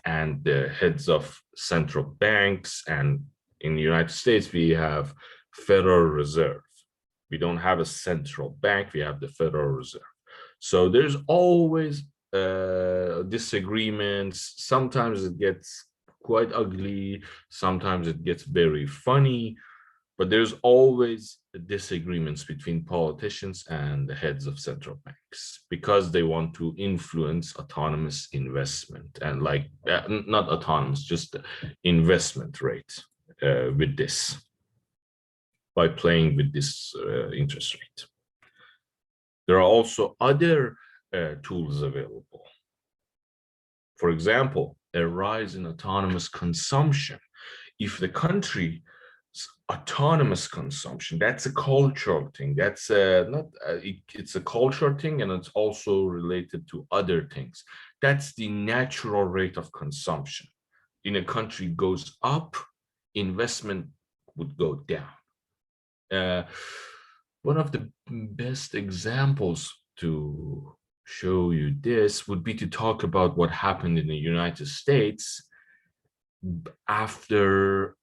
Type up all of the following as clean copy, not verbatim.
and the heads of central banks. And in the United States, we have Federal Reserve. We don't have a central bank, we have the Federal Reserve. So there's always disagreements. Sometimes it gets quite ugly, sometimes it gets very funny, but there's always disagreements between politicians and the heads of central banks because they want to influence autonomous investment and not autonomous, just investment rate with this, by playing with this interest rate. There are also other tools available. For example, a rise in autonomous consumption. If the country's autonomous consumption, that's a cultural thing. That's it's a cultural thing, and it's also related to other things. That's the natural rate of consumption. In a country goes up, investment would go down. One of the best examples to show you this would be to talk about what happened in the United States after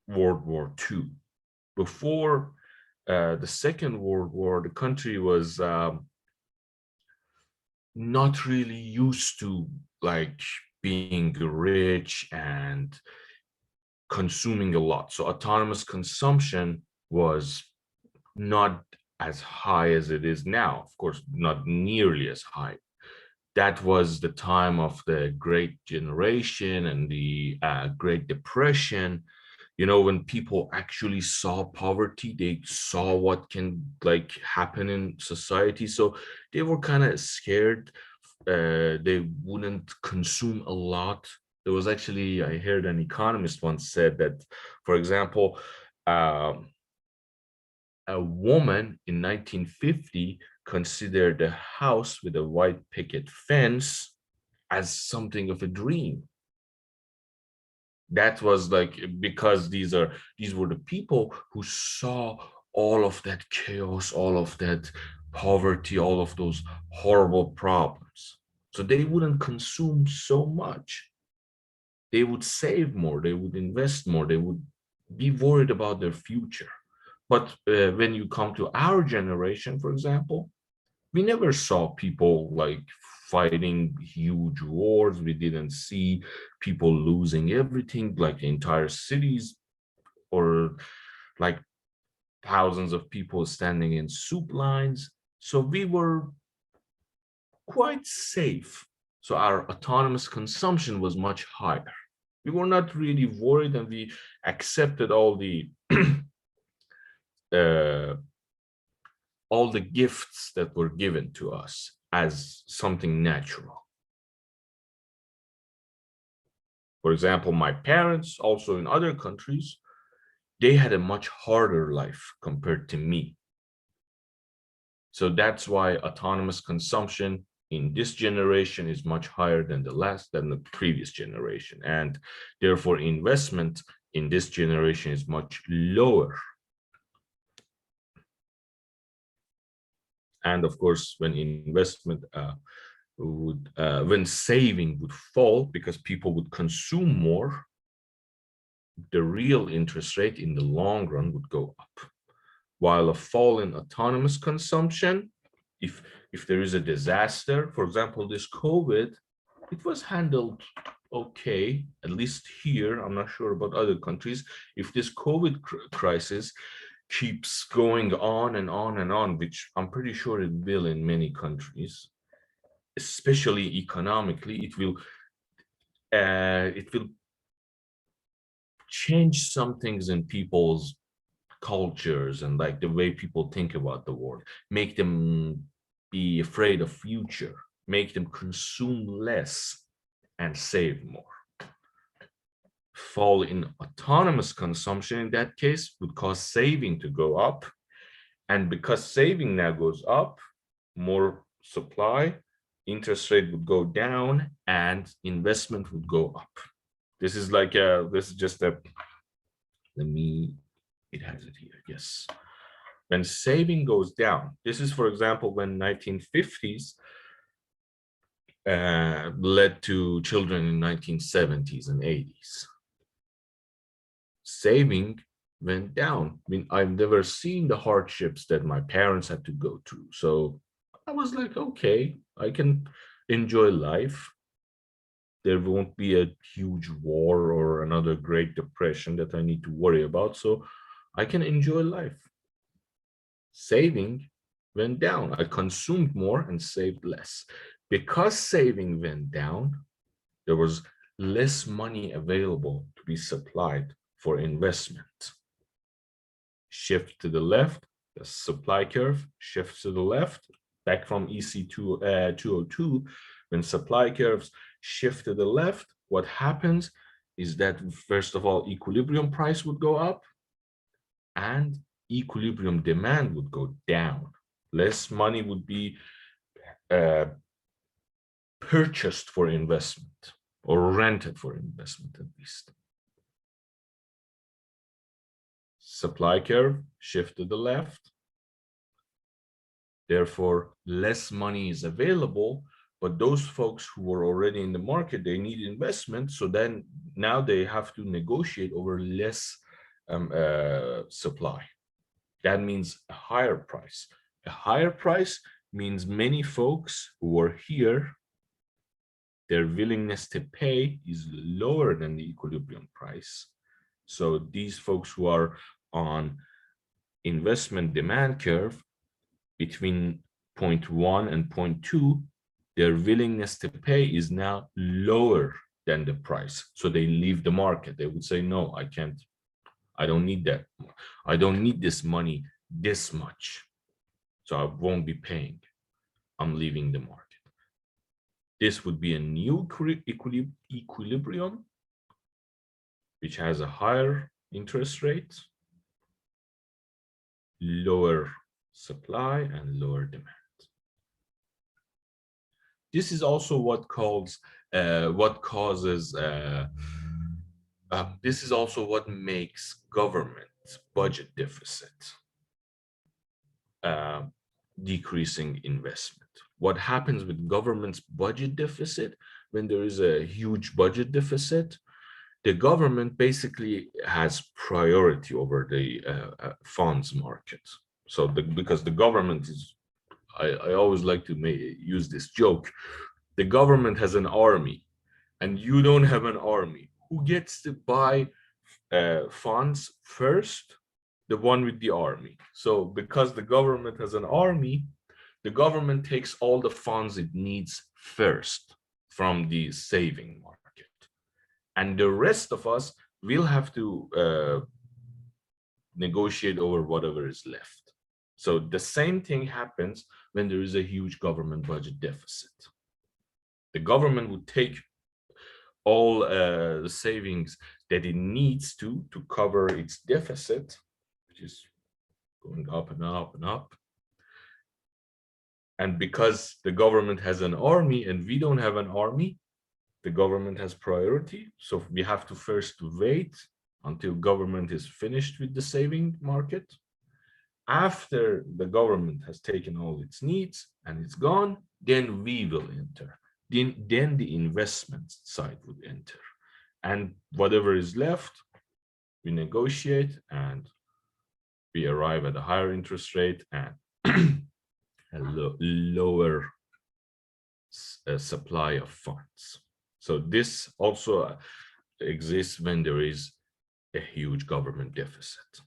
World War II. Before the Second World War, the country was not really used to being rich and consuming a lot. So autonomous consumption was not as high as it is now. Of course, not nearly as high. That was the time of the Great Generation and the Great Depression. You know, when people actually saw poverty, they saw what can happen in society. So they were kind of scared. They wouldn't consume a lot. There was actually, I heard an economist once said that, for example, a woman in 1950 considered a house with a white picket fence as something of a dream. That was because these were the people who saw all of that chaos, all of that poverty, all of those horrible problems. So they wouldn't consume so much. They would save more, they would invest more, they would be worried about their future. But when you come to our generation, for example, we never saw people fighting huge wars. We didn't see people losing everything, like entire cities, or thousands of people standing in soup lines. So we were quite safe. So our autonomous consumption was much higher. We were not really worried, and we accepted all the gifts that were given to us as something natural. For example, my parents, also in other countries, they had a much harder life compared to me. So that's why autonomous consumption in this generation is much higher than the previous generation, and therefore investment in this generation is much lower. And of course, when investment when saving would fall because people would consume more, the real interest rate in the long run would go up. While a fall in autonomous consumption, if there is a disaster, for example, this COVID, it was handled okay, at least here. I'm not sure about other countries. If this COVID crisis keeps going on and on and on, which I'm pretty sure it will in many countries, especially economically, it will change some things in people's cultures and the way people think about the world, make them be afraid of future, make them consume less and save more. Fall in autonomous consumption in that case would cause saving to go up, and because saving now goes up, more supply, interest rate would go down and investment would go up. This is just a, it has it here, yes. When saving goes down, this is, for example, when 1950s, led to children in 1970s and 80s. Saving went down. I mean, I've never seen the hardships that my parents had to go through. So I was like, okay, I can enjoy life. There won't be a huge war or another Great Depression that I need to worry about. So I can enjoy life. Saving went down. I consumed more and saved less. Because saving went down, there was less money available to be supplied for investment. Shift to the left, the supply curve shifts to the left, back from EC2 202. When supply curves shift to the left, what happens is that, first of all, equilibrium price would go up and equilibrium demand would go down. Less money would be purchased for investment or rented for investment at least. Supply curve shift to the left. Therefore, less money is available, but those folks who were already in the market, they need investment. So then now they have to negotiate over less supply. That means a higher price. A higher price means many folks who are here, their willingness to pay is lower than the equilibrium price. So these folks who are on investment demand curve between 0.1 and 0.2, their willingness to pay is now lower than the price. So they leave the market. They would say, no, I can't. I don't need that. I don't need this money this much. So I won't be paying. I'm leaving the market. This would be a new equilibrium, which has a higher interest rate, lower supply, and lower demand. This is also what causes this is also what makes government budget deficit decreasing investment. What happens with government's budget deficit when there is a huge budget deficit? The government basically has priority over the funds market. So because the government is, I always like to use this joke, the government has an army and you don't have an army. Who gets to buy funds first? The one with the army. So because the government has an army, the government takes all the funds it needs first from the saving market. And the rest of us will have to negotiate over whatever is left. So the same thing happens when there is a huge government budget deficit. The government would take all the savings that it needs to cover its deficit, which is going up and up and up. And because the government has an army and we don't have an army, the government has priority. So we have to first wait until government is finished with the saving market. After the government has taken all its needs and it's gone, then we will enter. Then the investment side would enter. And whatever is left, we negotiate and we arrive at a higher interest rate and a lower supply of funds. So this also exists when there is a huge government deficit.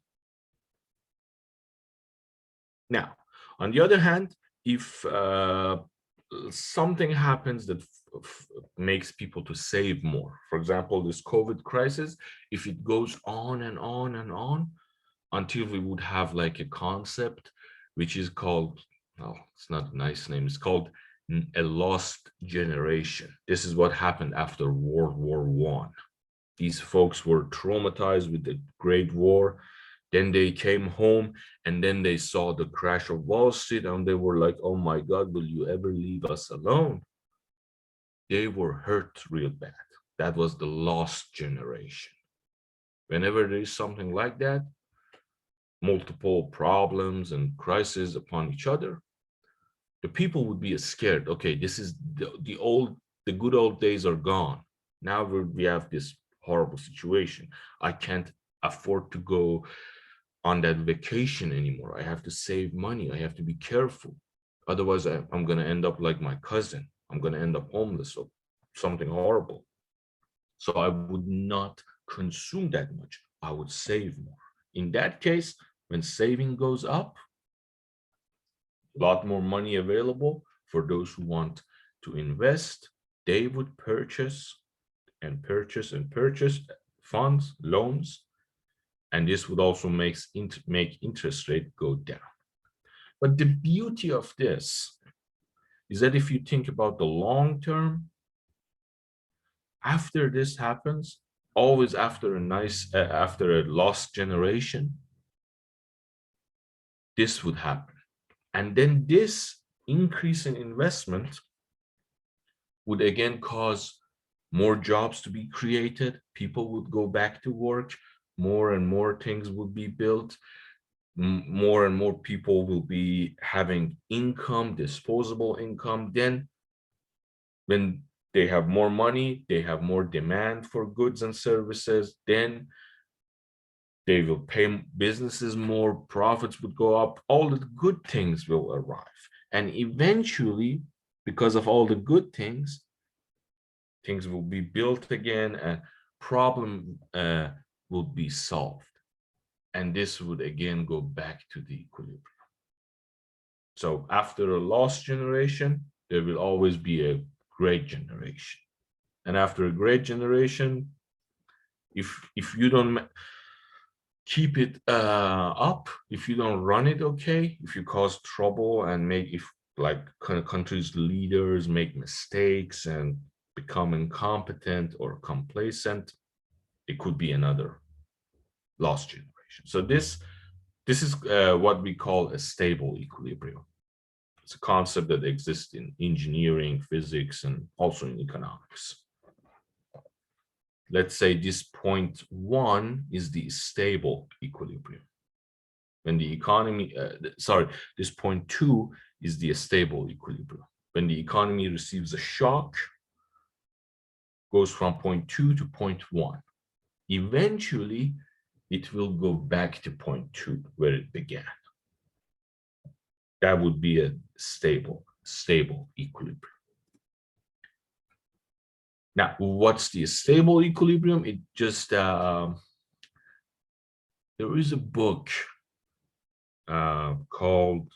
Now, on the other hand, if something happens that makes people to save more, for example, this COVID crisis, if it goes on and on and on until we would have like a concept which is called, oh, it's not a nice name, it's called a lost generation. This is what happened after World War I. These folks were traumatized with the Great War. Then they came home and then they saw the crash of Wall Street and they were like, oh my God, will you ever leave us alone? They were hurt real bad. That was the lost generation. Whenever there is something like that, multiple problems and crises upon each other, the people would be scared. Okay, this is the good old days are gone. Now we have this horrible situation. I can't afford to go on that vacation anymore. I have to save money. I have to be careful. Otherwise, I'm going to end up like my cousin. I'm going to end up homeless or something horrible. So I would not consume that much. I would save more. In that case, when saving goes up, a lot more money available for those who want to invest, they would purchase and purchase and purchase funds, loans, and this would also make interest rate go down. But the beauty of this is that if you think about the long term, after this happens, always after a lost generation, this would happen. And then this increase in investment would again cause more jobs to be created. People would go back to work. More and more things would be built. More and more people will be having income, disposable income. Then when they have more money, they have more demand for goods and services, then they will pay businesses more, profits would go up, all the good things will arrive. And eventually, because of all the good things will be built again and problem will be solved. And this would again go back to the equilibrium. So after a lost generation, there will always be a great generation. And after a great generation, if you don't keep it up, if you don't run it okay, if you cause trouble and if like countries leaders make mistakes and become incompetent or complacent, it could be another lost generation. So this is what we call a stable equilibrium. It's a concept that exists in engineering, physics, and also in economics. Let's say this point 1 is the stable equilibrium. When the economy, this point 2 is the stable equilibrium. When the economy receives a shock, goes from point 2 to point 1. Eventually, it will go back to point 2 where it began. That would be a stable equilibrium. Now, what's the stable equilibrium? It just, there is a book called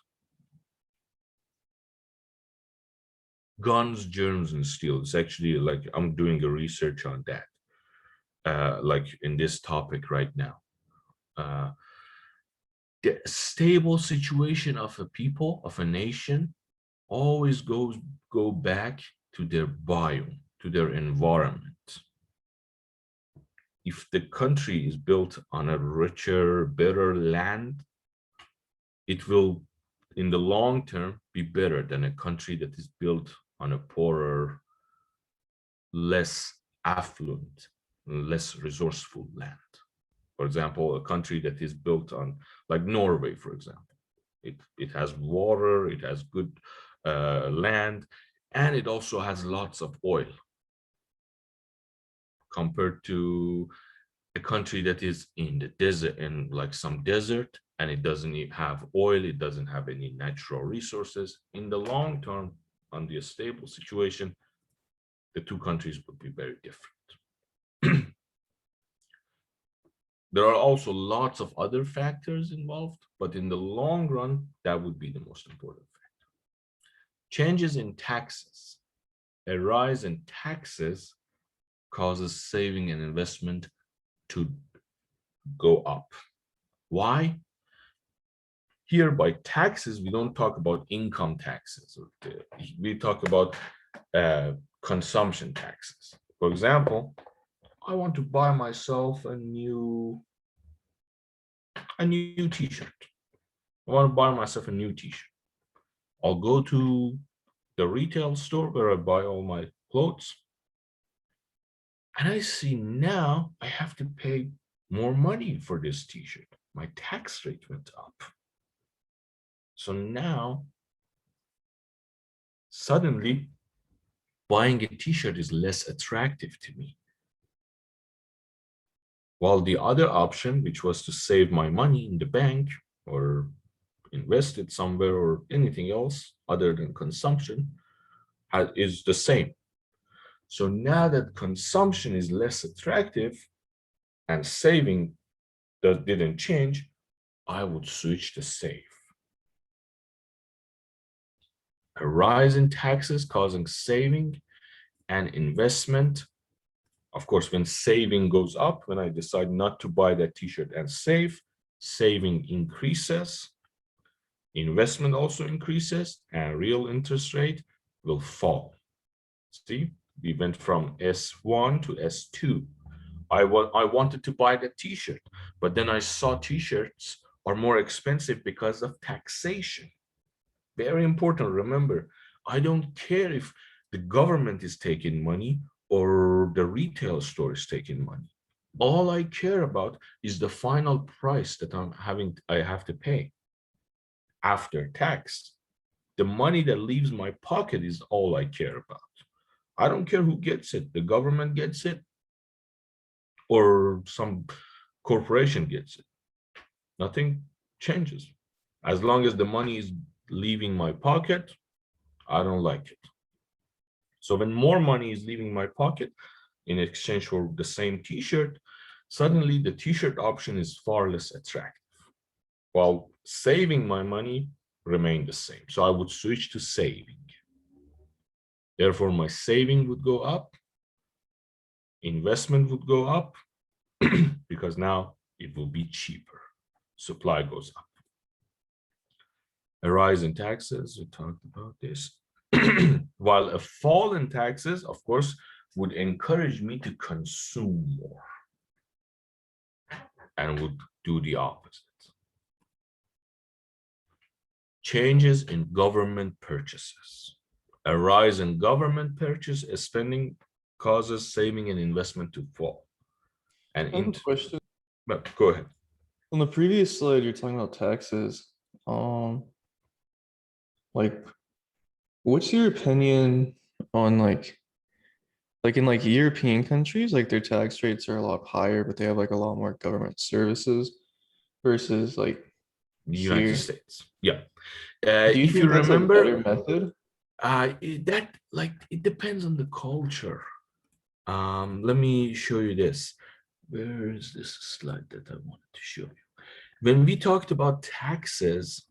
Guns, Germs, and Steel. It's actually like I'm doing a research on that, like in this topic right now. The stable situation of a people, of a nation, always go back to their biome, to their environment. If the country is built on a richer, better land, it will, in the long term, be better than a country that is built on a poorer, less affluent, less resourceful land. For example, a country that is built on, like Norway, for example, it has water, it has good land, and it also has lots of oil, compared to a country that is in the desert, in like some desert, and it doesn't have oil, it doesn't have any natural resources. In the long term, on the stable situation, the two countries would be very different. There are also lots of other factors involved, but in the long run, that would be the most important factor. Changes in taxes. A rise in taxes causes saving and investment to go up. Why? Here, by taxes, we don't talk about income taxes. We talk about consumption taxes. For example, I want to buy myself a new t-shirt. I want to buy myself a new t-shirt. I'll go to the retail store where I buy all my clothes. And I see now I have to pay more money for this t-shirt. My tax rate went up. So now suddenly buying a t-shirt is less attractive to me. While the other option, which was to save my money in the bank or invest it somewhere or anything else other than consumption, is the same. So now that consumption is less attractive and saving didn't change, I would switch to save. A rise in taxes causing saving and investment. Of course, when saving goes up, when I decide not to buy that t-shirt and save, saving increases, investment also increases, and real interest rate will fall. See, we went from S1 to S2. I wanted to buy the t-shirt, but then I saw t-shirts are more expensive because of taxation. Very important. Remember, I don't care if the government is taking money or the retail store is taking money. All I care about is the final price that I have to pay after tax. The money that leaves my pocket is all I care about. I don't care who gets it. The government gets it or some corporation gets it. Nothing changes. As long as the money is leaving my pocket, I don't like it. So when more money is leaving my pocket in exchange for the same t-shirt, suddenly the t-shirt option is far less attractive, while saving my money remained the same. So I would switch to saving. Therefore, my saving would go up, investment would go up, because now it will be cheaper. Supply goes up. A rise in taxes, we talked about this. While a fall in taxes, of course, would encourage me to consume more and would do the opposite. Changes in government purchases. A rise in government purchase spending causes saving and investment to fall. And I have a question. but go ahead. On the previous slide, you're talking about taxes. Like, what's your opinion on like in like European countries, like their tax rates are a lot higher, but they have like a lot more government services versus like The United here. States. Yeah. Do you If you think that's a better remember, method? it depends on the culture. Let me show you this. Where is this slide that I wanted to show you? When we talked about taxes,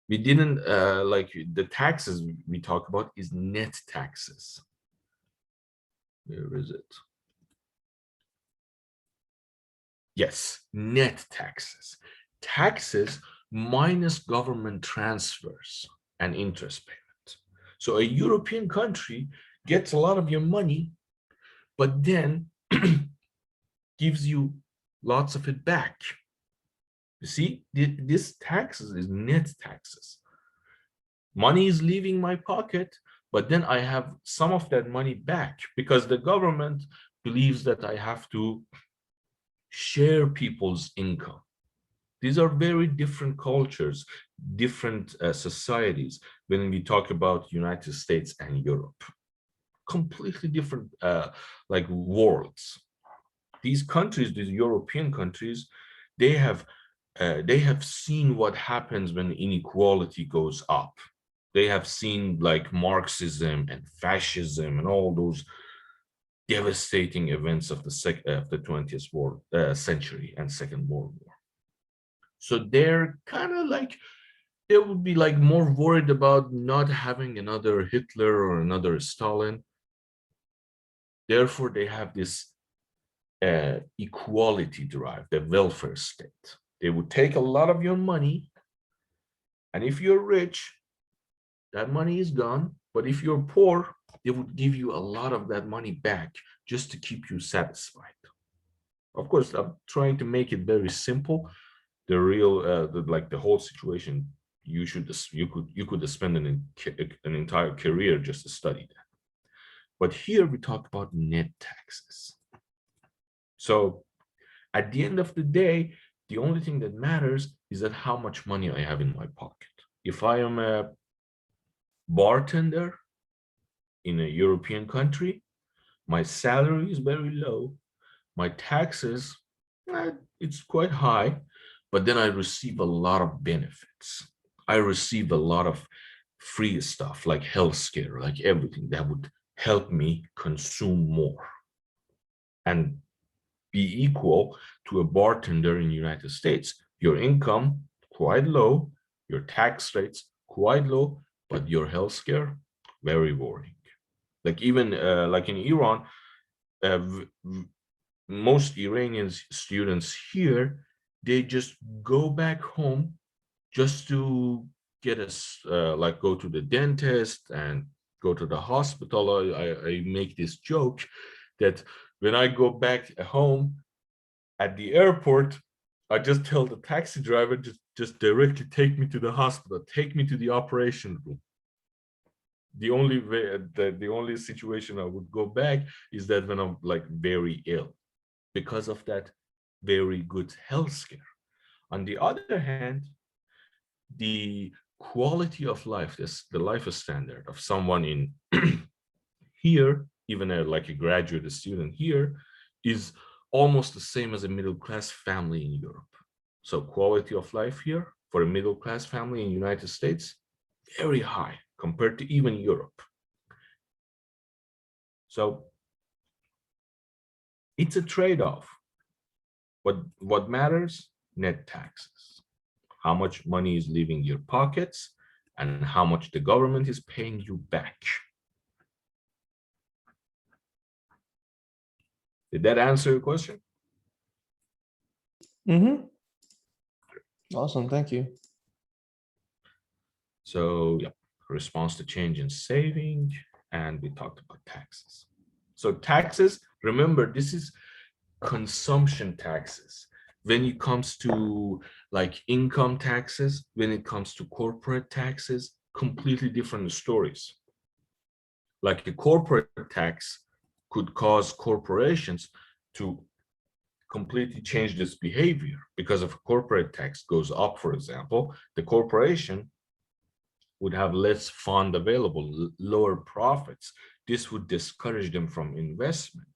we didn't like the taxes we talk about is net taxes. Where is it? Yes, net taxes. Taxes minus government transfers and interest payment. So a European country gets a lot of your money, but then gives you lots of it back. You see, this taxes is net taxes. Money is leaving my pocket, but then I have some of that money back because the government believes that I have to share people's income. These are very different cultures, different societies when we talk about United States and Europe. Completely different like worlds. These countries, these European countries, they have seen what happens when inequality goes up. They have seen like Marxism and fascism and all those devastating events of the 20th century and Second World War. So they're kind of like, they would be like more worried about not having another Hitler or another Stalin. Therefore, they have this equality drive, the welfare state. They would take a lot of your money, and if you're rich, that money is gone. But if you're poor, they would give you a lot of that money back just to keep you satisfied. Of course, I'm trying to make it very simple. The real, like the whole situation, you could spend an entire career just to study that. But here we talk about net taxes. So at the end of the day, the only thing that matters is that how much money I have in my pocket. If I am bartender in a European country, my salary is very low, my taxes, it's quite high, but then I receive a lot of benefits. I receive a lot of free stuff like healthcare, like everything that would help me consume more and be equal to a bartender in the United States. Your income quite low, your tax rates quite low, but your healthcare very boring. Like even like in Iran, uh, most Iranian students here, they just go back home just to get us like go to the dentist and go to the hospital. I make this joke that when I go back home at the airport, I just tell the taxi driver just directly take me to the hospital, take me to the operation room. The only way, the only situation I would go back is that when I'm like very ill, because of that very good health care. On the other hand, the quality of life, this the life standard of someone in here, even like a graduate student here, is almost the same as a middle class family in Europe. So quality of life here for a middle class family in the United States, very high compared to even Europe. So it's a trade-off. What matters? Net taxes. How much money is leaving your pockets and how much the government is paying you back. Did that answer your question? Mm-hmm. Awesome, thank you. So yeah, response to change in saving, and we talked about taxes. So taxes, remember, this is consumption taxes. When it comes to like income taxes, when it comes to corporate taxes, completely different stories. Like a corporate tax could cause corporations to completely change this behavior because if corporate tax goes up, for example, the corporation would have less fund available, lower profits. This would discourage them from investment.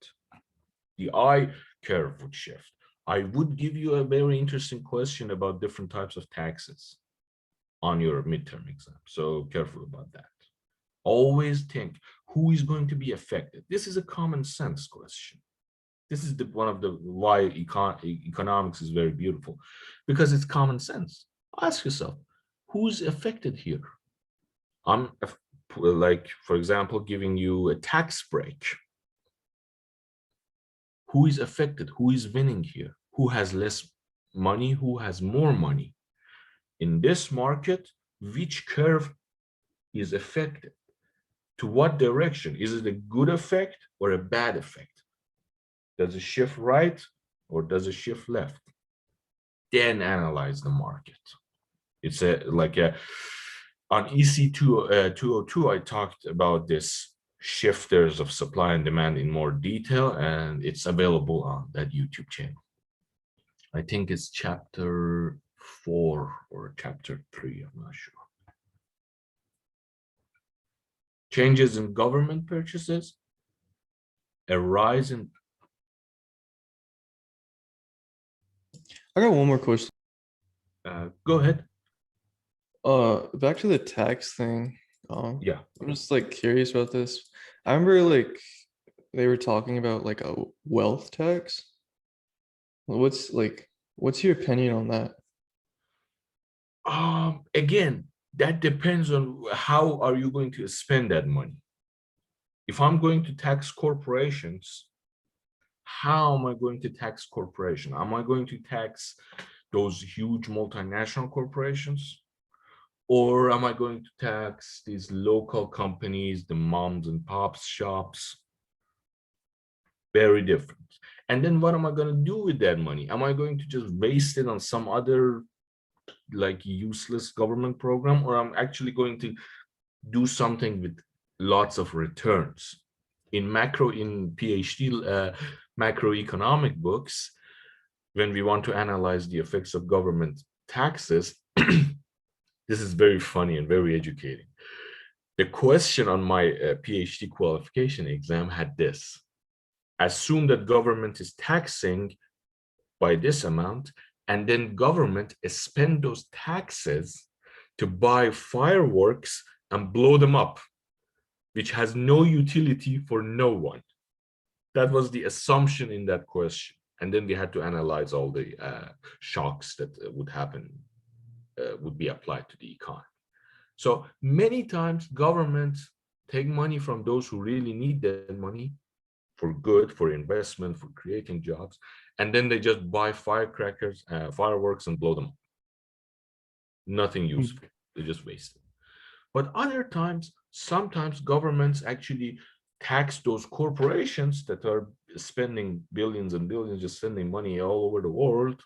The I curve would shift. I would give you a very interesting question about different types of taxes on your midterm exam. So careful about that. Always think who is going to be affected. This is a common sense question. This is one of the why economics is very beautiful, because it's common sense. Ask yourself, who's affected here? I'm like, for example, giving you a tax break. Who is affected? Who is winning here? Who has less money? Who has more money? In this market, which curve is affected? To what direction? Is it a good effect or a bad effect? Does it shift right or does it shift left? Then analyze the market. It's on EC2 202, I talked about this shifters of supply and demand in more detail, and it's available on that YouTube channel. I think it's chapter 4 or chapter 3, I'm not sure. Changes in government purchases, a rise in. I got one more question. Go ahead. Back to the tax thing. Yeah. I'm just like curious about this. I remember like they were talking about like a wealth tax. What's your opinion on that? Again, that depends on how are you going to spend that money. If I'm going to tax corporations, how am I going to tax corporation? Am I going to tax those huge multinational corporations? Or am I going to tax these local companies, the moms and pops shops? Very different. And then what am I going to do with that money? Am I going to just waste it on some other like useless government program, or I'm actually going to do something with lots of returns? In PhD macroeconomic books, when we want to analyze the effects of government taxes, this is very funny and very educating. The question on my PhD qualification exam had this: assume that government is taxing by this amount, and then government spend those taxes to buy fireworks and blow them up, which has no utility for no one. That was the assumption in that question. And then we had to analyze all the shocks that would happen, would be applied to the economy. So many times governments take money from those who really need that money for good, for investment, for creating jobs, and then they just buy firecrackers, fireworks, and blow them up. Nothing useful. They just waste it. But other times, sometimes governments actually tax those corporations that are spending billions and billions, just sending money all over the world,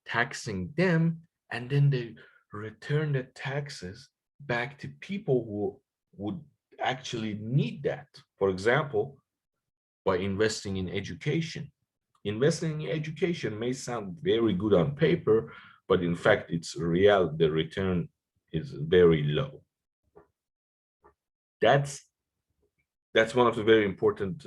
taxing them, and then they return the taxes back to people who would actually need that. For example, by investing in education. Investing in education may sound very good on paper, but in fact, it's real. The return is very low. That's one of the very important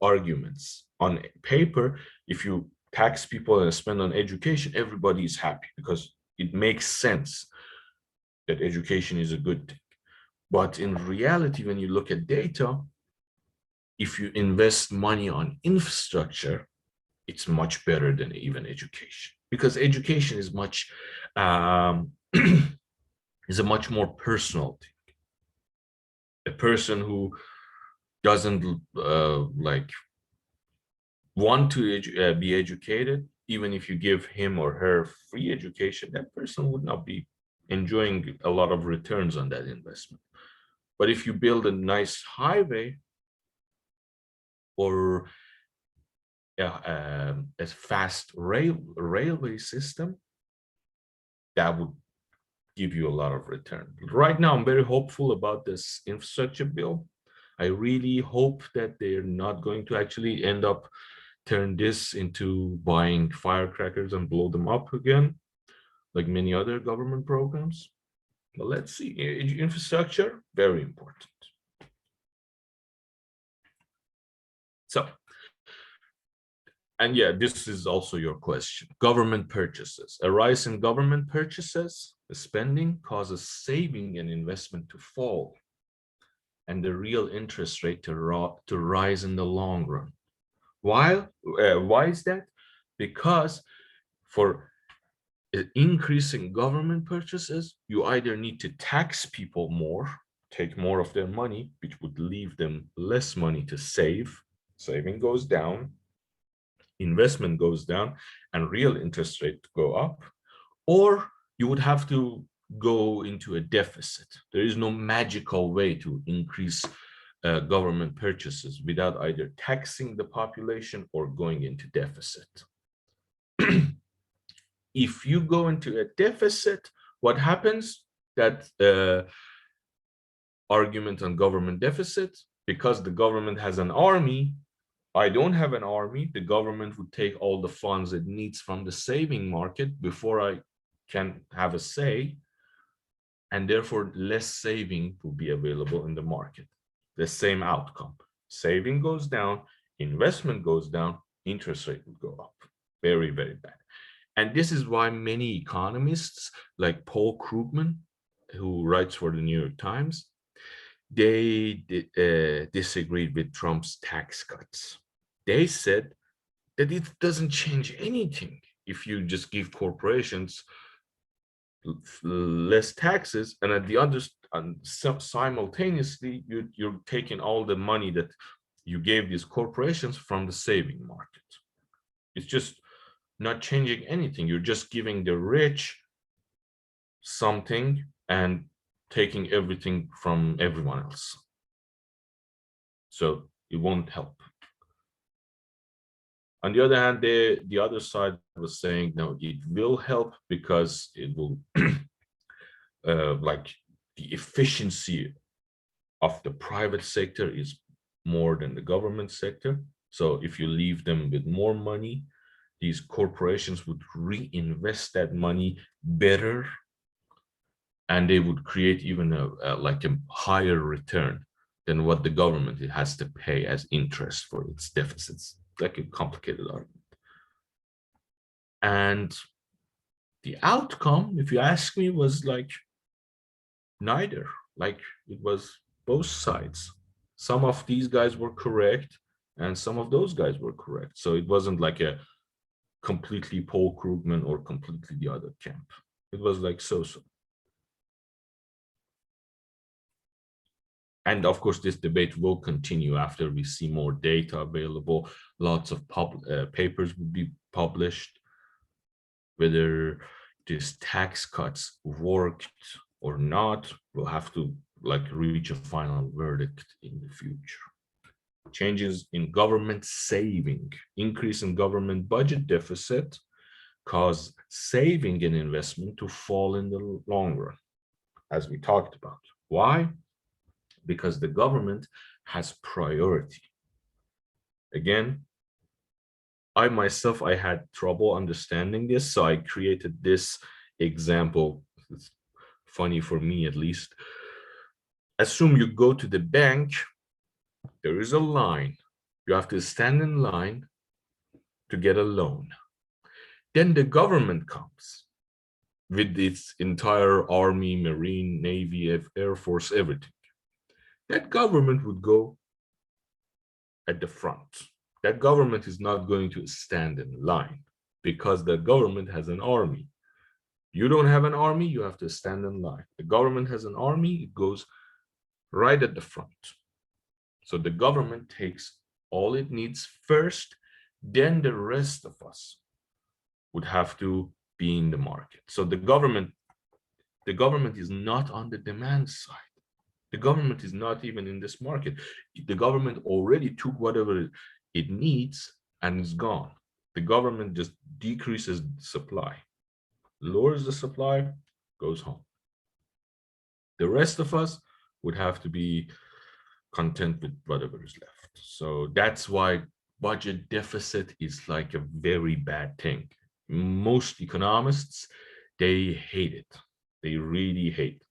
arguments. On paper, if you tax people and spend on education, everybody is happy because it makes sense that education is a good thing. But in reality, when you look at data, if you invest money on infrastructure, it's much better than even education, because education is much is a much more personal thing. A person who doesn't like want to be educated, even if you give him or her free education, that person would not be enjoying a lot of returns on that investment. But if you build a nice highway or a fast railway system, that would give you a lot of return. Right now, I'm very hopeful about this infrastructure bill. I really hope that they're not going to actually end up turn this into buying firecrackers and blow them up again, like many other government programs. But let's see. Infrastructure, very important. So, and yeah, this is also your question. Government purchases. A rise in government purchases, the spending causes saving and investment to fall, and the real interest rate to rise in the long run. Why is that? Because for increasing government purchases, you either need to tax people more, take more of their money, which would leave them less money to save. Saving goes down, investment goes down, and real interest rate go up. Or you would have to go into a deficit. There is no magical way to increase government purchases without either taxing the population or going into deficit. If you go into a deficit, what happens? That argument on government deficit, because the government has an army, I don't have an army, the government would take all the funds it needs from the saving market before I can have a say, and therefore less saving will be available in the market. The same outcome. Saving goes down, investment goes down, interest rate will go up. Very, very bad. And this is why many economists like Paul Krugman, who writes for the New York Times, they disagreed with Trump's tax cuts. They said that it doesn't change anything if you just give corporations less taxes, and at the other, simultaneously, you're taking all the money that you gave these corporations from the saving market. It's just not changing anything. You're just giving the rich something and taking everything from everyone else. So it won't help. On the other hand, the other side was saying, no, it will help because it will like the efficiency of the private sector is more than the government sector. So if you leave them with more money, these corporations would reinvest that money better and they would create even like a higher return than what the government has to pay as interest for its deficits. Like a complicated argument. And the outcome, if you ask me, was like neither. Like it was both sides. Some of these guys were correct, and some of those guys were correct. So it wasn't like a completely Paul Krugman or completely the other camp. It was like so-so. And of course, this debate will continue after we see more data available. Lots of papers will be published, whether these tax cuts worked or not. We'll have to like reach a final verdict in the future. Changes in government saving, increase in government budget deficit cause saving and investment to fall in the long run, as we talked about. Why? Because the government has priority. Again, I myself, I had trouble understanding this, so I created this example. It's funny for me, at least. Assume you go to the bank, there is a line. You have to stand in line to get a loan. Then the government comes with its entire army, marine, navy, air force, everything. That government would go at the front. That government is not going to stand in line because the government has an army. You don't have an army, you have to stand in line. The government has an army, it goes right at the front. So the government takes all it needs first, then the rest of us would have to be in the market. So the government is not on the demand side. The government is not even in this market. The government already took whatever it needs and is gone. The government just decreases supply, lowers the supply, goes home. The rest of us would have to be content with whatever is left. So that's why budget deficit is like a very bad thing. Most economists, they hate it. They really hate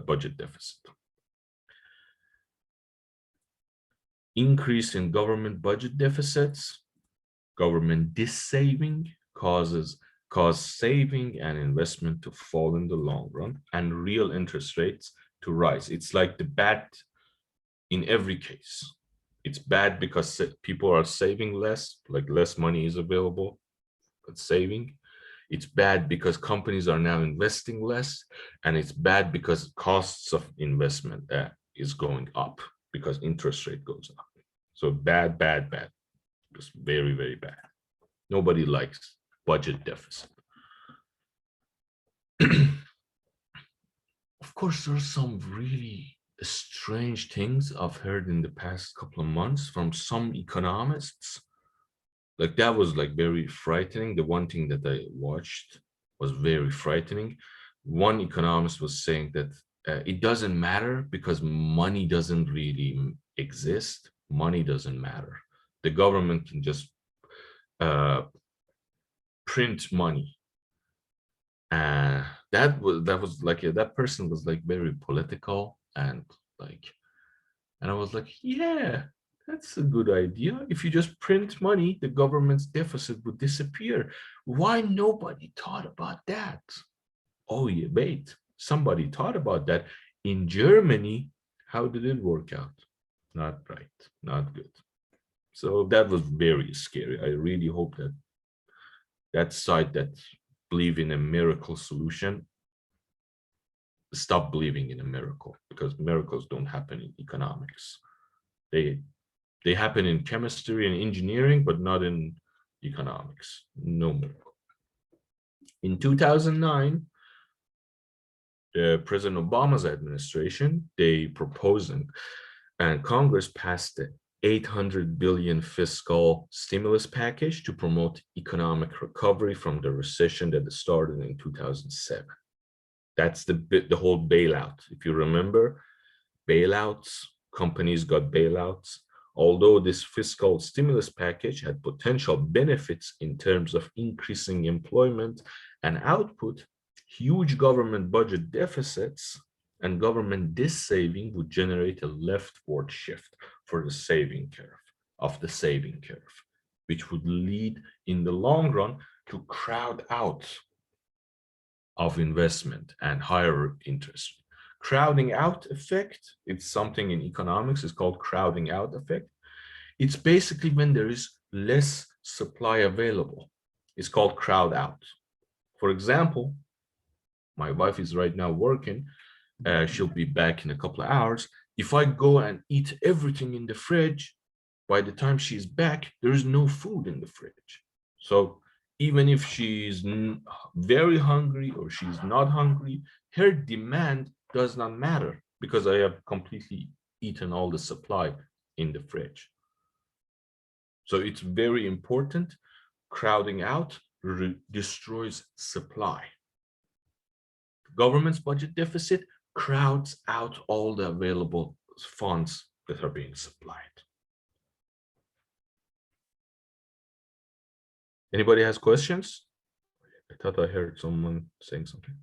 budget deficit. Increase in government budget deficits, government dissaving cause saving and investment to fall in the long run and real interest rates to rise. It's like the bad in every case. It's bad because people are saving less, like less money is available, but saving. It's bad because companies are now investing less, and it's bad because costs of investment is going up because interest rate goes up. So bad, bad, bad. Just very, very bad. Nobody likes budget deficit. Of course, there are some really strange things I've heard in the past couple of months from some economists. Like that was like very frightening. The one thing that I watched was very frightening. One economist was saying that it doesn't matter because money doesn't really exist. Money doesn't matter. The government can just print money. That was like that person was like very political and like, and I was like, yeah, that's a good idea. If you just print money, the government's deficit would disappear. Why nobody thought about that? Oh, yeah, wait, somebody thought about that. In Germany, how did it work out? Not right, not good. So that was very scary. I really hope that that side that believe in a miracle solution stop believing in a miracle, because miracles don't happen in economics. They happen in chemistry and engineering, but not in economics. No miracle. In 2009, President Obama's administration, they proposed and Congress passed the 800 billion fiscal stimulus package to promote economic recovery from the recession that started in 2007. That's the whole bailout. If you remember, bailouts, companies got bailouts. Although this fiscal stimulus package had potential benefits in terms of increasing employment and output, Huge government budget deficits and government dissaving would generate a leftward shift for the saving curve, which would lead in the long run to crowd out of investment and higher interest. Crowding out effect, it's something in economics, is called crowding out effect. It's basically when there is less supply available. It's called crowd out. For example, my wife is right now working. She'll be back in a couple of hours. If I go and eat everything in the fridge, by the time she's back, there is no food in the fridge. So even if she's very hungry or she's not hungry, her demand does not matter because I have completely eaten all the supply in the fridge. So it's very important. Crowding out destroys supply. Government's budget deficit crowds out all the available funds that are being supplied. Anybody has questions? I thought I heard someone saying something.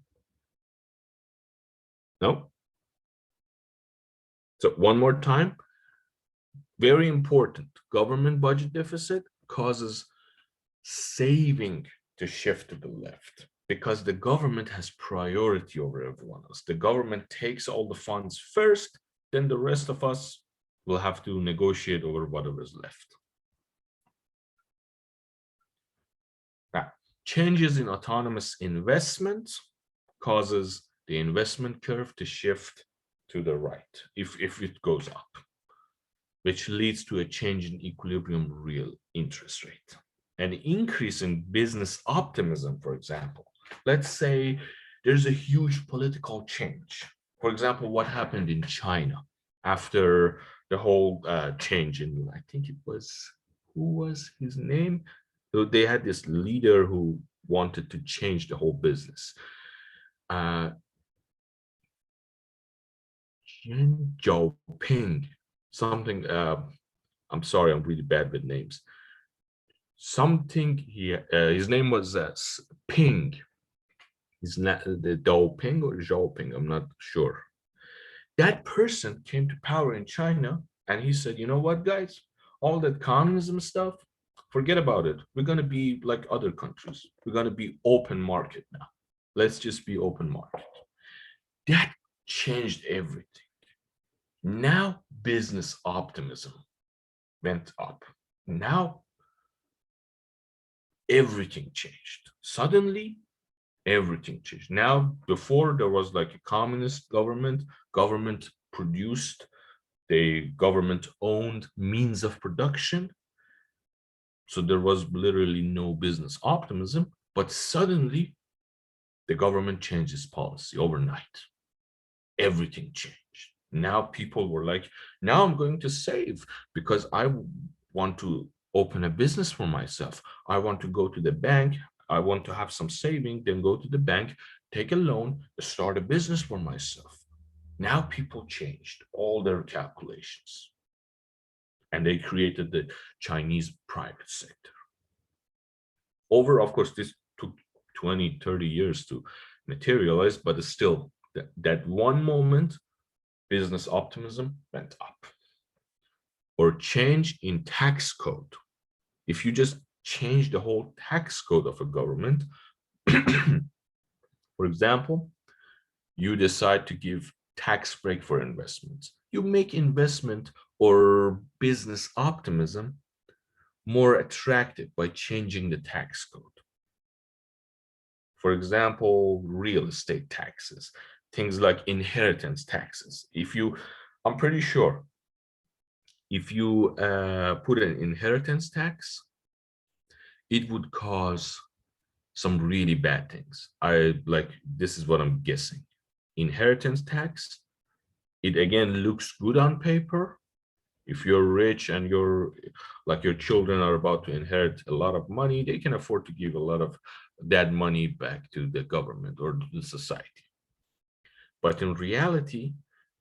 No? So one more time, very important. Government budget deficit causes saving to shift to the left because the government has priority over everyone else. The government takes all the funds first, then the rest of us will have to negotiate over whatever is left. Now, changes in autonomous investments causes the investment curve to shift to the right if it goes up, which leads to a change in equilibrium real interest rate. An increase in business optimism, for example. Let's say there's a huge political change. For example, what happened in China after the whole change in, I think it was, who was his name? So they had this leader who wanted to change the whole business. Deng Xiaoping, something, I'm sorry, I'm really bad with names. Something here, his name was Ping. Is not the Dao-ping or Zhao-ping, I'm not sure. That person came to power in China and he said, you know what, guys, all that communism stuff, forget about it. We're going to be like other countries. We're going to be open market now. Let's just be open market. That changed everything. Now business optimism went up. Now everything changed. Suddenly, everything changed. Now, before there was like a communist government produced, the government owned means of production. So there was literally no business optimism, but suddenly the government changed its policy overnight. Everything changed. Now people were like, now I'm going to save because I want to open a business for myself. I want to go to the bank. I want to have some saving, then go to the bank, take a loan, start a business for myself. Now people changed all their calculations and they created the Chinese private sector. Of course, this took 20, 30 years to materialize, but it's still that one moment, business optimism went up. Or change in tax code. If you just change the whole tax code of a government, for example, you decide to give tax break for investments. You make investment or business optimism more attractive by changing the tax code. For example, real estate taxes, things like inheritance taxes. I'm pretty sure if you put an inheritance tax, it would cause some really bad things. This is what I'm guessing. Inheritance tax, it again looks good on paper. If you're rich and your children are about to inherit a lot of money, they can afford to give a lot of that money back to the government or to the society. But in reality,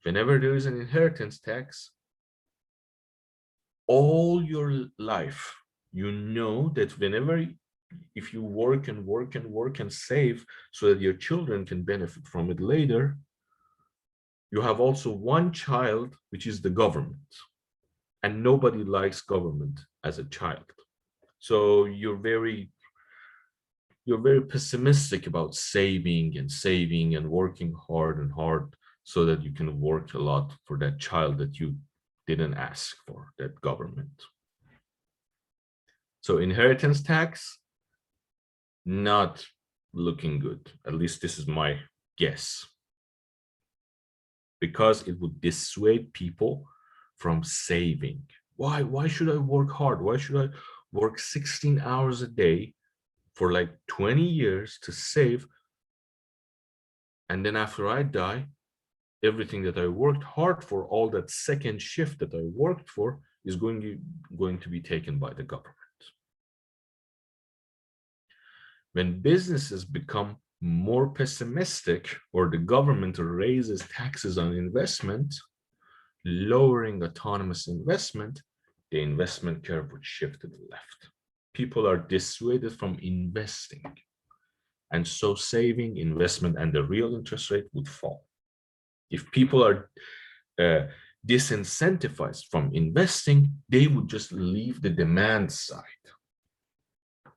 whenever there is an inheritance tax, all your life, you know that whenever if you work and work and work and save so that your children can benefit from it later, you have also one child, which is the government. And nobody likes government as a child. So you're very pessimistic about saving and working hard and hard so that you can work a lot for that child that you didn't ask for, that government. So inheritance tax, not looking good. At least this is my guess. Because it would dissuade people from saving. Why should I work hard? Why should I work 16 hours a day for like 20 years to save? And then after I die, everything that I worked hard for, all that second shift that I worked for, is going to be taken by the government. When businesses become more pessimistic, or the government raises taxes on investment, lowering autonomous investment, the investment curve would shift to the left. People are dissuaded from investing. And so saving, investment, and the real interest rate would fall. If people are disincentivized from investing, they would just leave the demand side.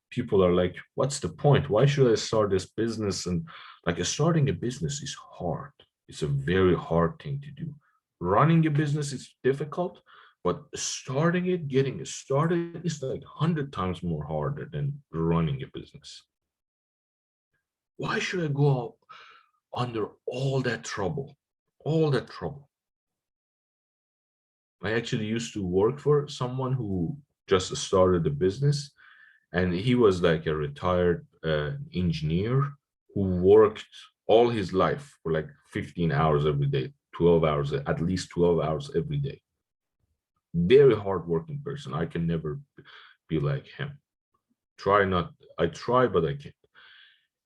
People are like, what's the point? Why should I start this business? And like, starting a business is hard. It's a very hard thing to do. Running a business is difficult, but starting it, getting it started, is like 100 times more harder than running a business. Why should I go under all that trouble? All that trouble. I actually used to work for someone who just started a business, and he was like a retired engineer who worked all his life for like 15 hours every day, 12 hours, at least 12 hours every day. Very hardworking person. I can never be like him. I try, but I can't.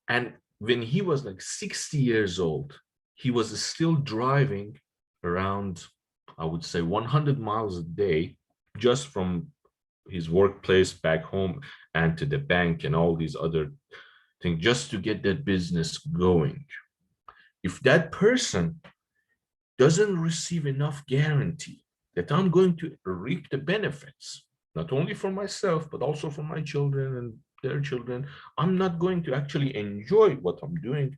And when he was like 60 years old, he was still driving around, I would say, 100 miles a day, just from his workplace back home and to the bank and all these other things, just to get that business going. If that person doesn't receive enough guarantee that I'm going to reap the benefits, not only for myself, but also for my children and their children, I'm not going to actually enjoy what I'm doing,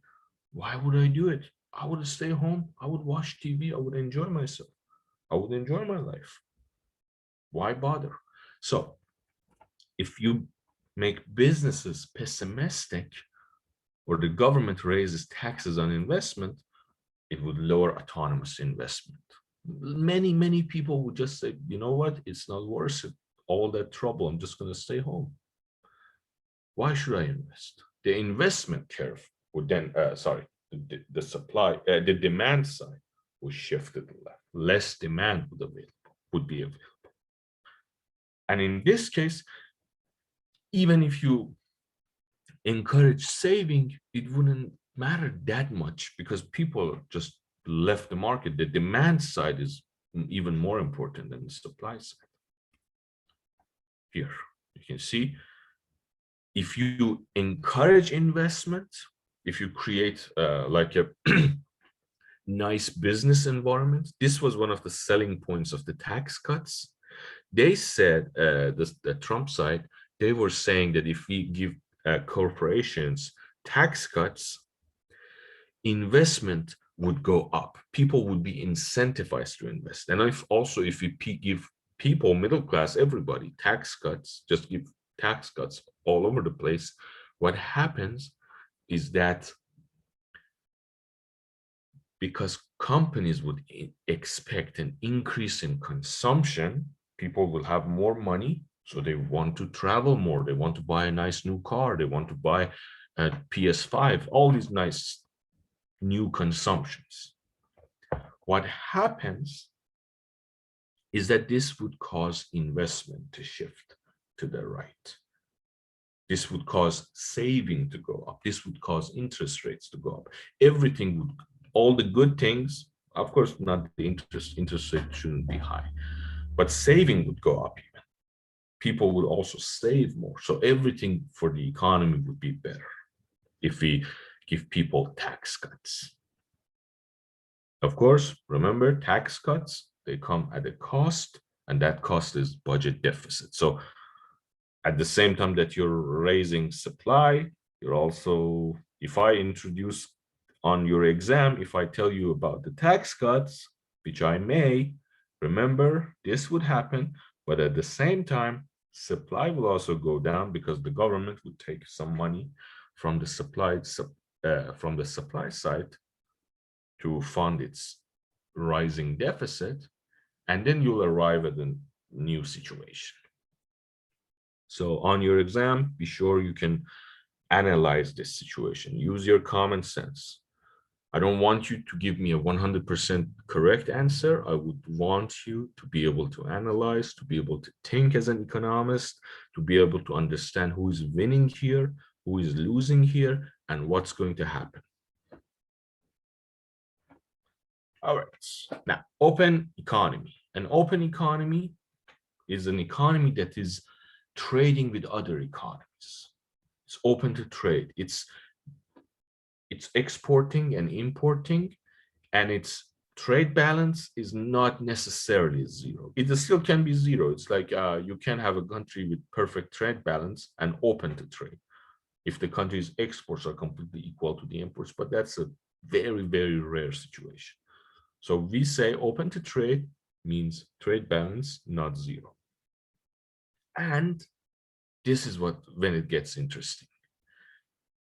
why would I do it? I would stay home, I would watch TV, I would enjoy myself, I would enjoy my life. Why bother? So if you make businesses pessimistic, or the government raises taxes on investment, it would lower autonomous investment. Many people would just say, you know what, it's not worth it, all that trouble, I'm just going to stay home. Why should I invest? The investment curve would then, the supply, the demand side would shift to the left. Less demand would be available. And in this case, even if you encourage saving, it wouldn't matter that much, because people just left the market. The demand side is even more important than the supply side. Here, you can see, if you encourage investment, if you create like a nice business environment, this was one of the selling points of the tax cuts. They said, the Trump side, they were saying that if we give corporations tax cuts, investment would go up. People would be incentivized to invest. And if you give people, middle class, everybody, tax cuts, just give tax cuts all over the place, what happens is that because companies would expect an increase in consumption, people will have more money, so they want to travel more, they want to buy a nice new car, they want to buy a PS5, all these nice new consumptions. What happens is that this would cause investment to shift to the right. This would cause saving to go up. This would cause interest rates to go up. Everything would, all the good things, of course, not the interest rate shouldn't be high, but saving would go up even. people would also save more. So everything for the economy would be better if we give people tax cuts. Of course, remember, tax cuts, they come at a cost, and that cost is budget deficit. So at the same time that you're raising supply, you're also, if I introduce on your exam, if I tell you about the tax cuts, which I may, remember, this would happen, but at the same time, supply will also go down because the government would take some money from the supply side to fund its rising deficit, and then you'll arrive at a new situation. So on your exam, be sure you can analyze this situation. Use your common sense. I don't want you to give me a 100% correct answer. I would want you to be able to analyze, to be able to think as an economist, to be able to understand who is winning here, who is losing here, and what's going to happen. All right, now open economy. An open economy is an economy that is trading with other economies. It's open to trade. It's exporting and importing, and its trade balance is not necessarily zero. It still can be zero. It's like you can have a country with perfect trade balance and open to trade if the country's exports are completely equal to the imports, but that's a very, very rare situation. So we say open to trade means trade balance, not zero. And this is when it gets interesting.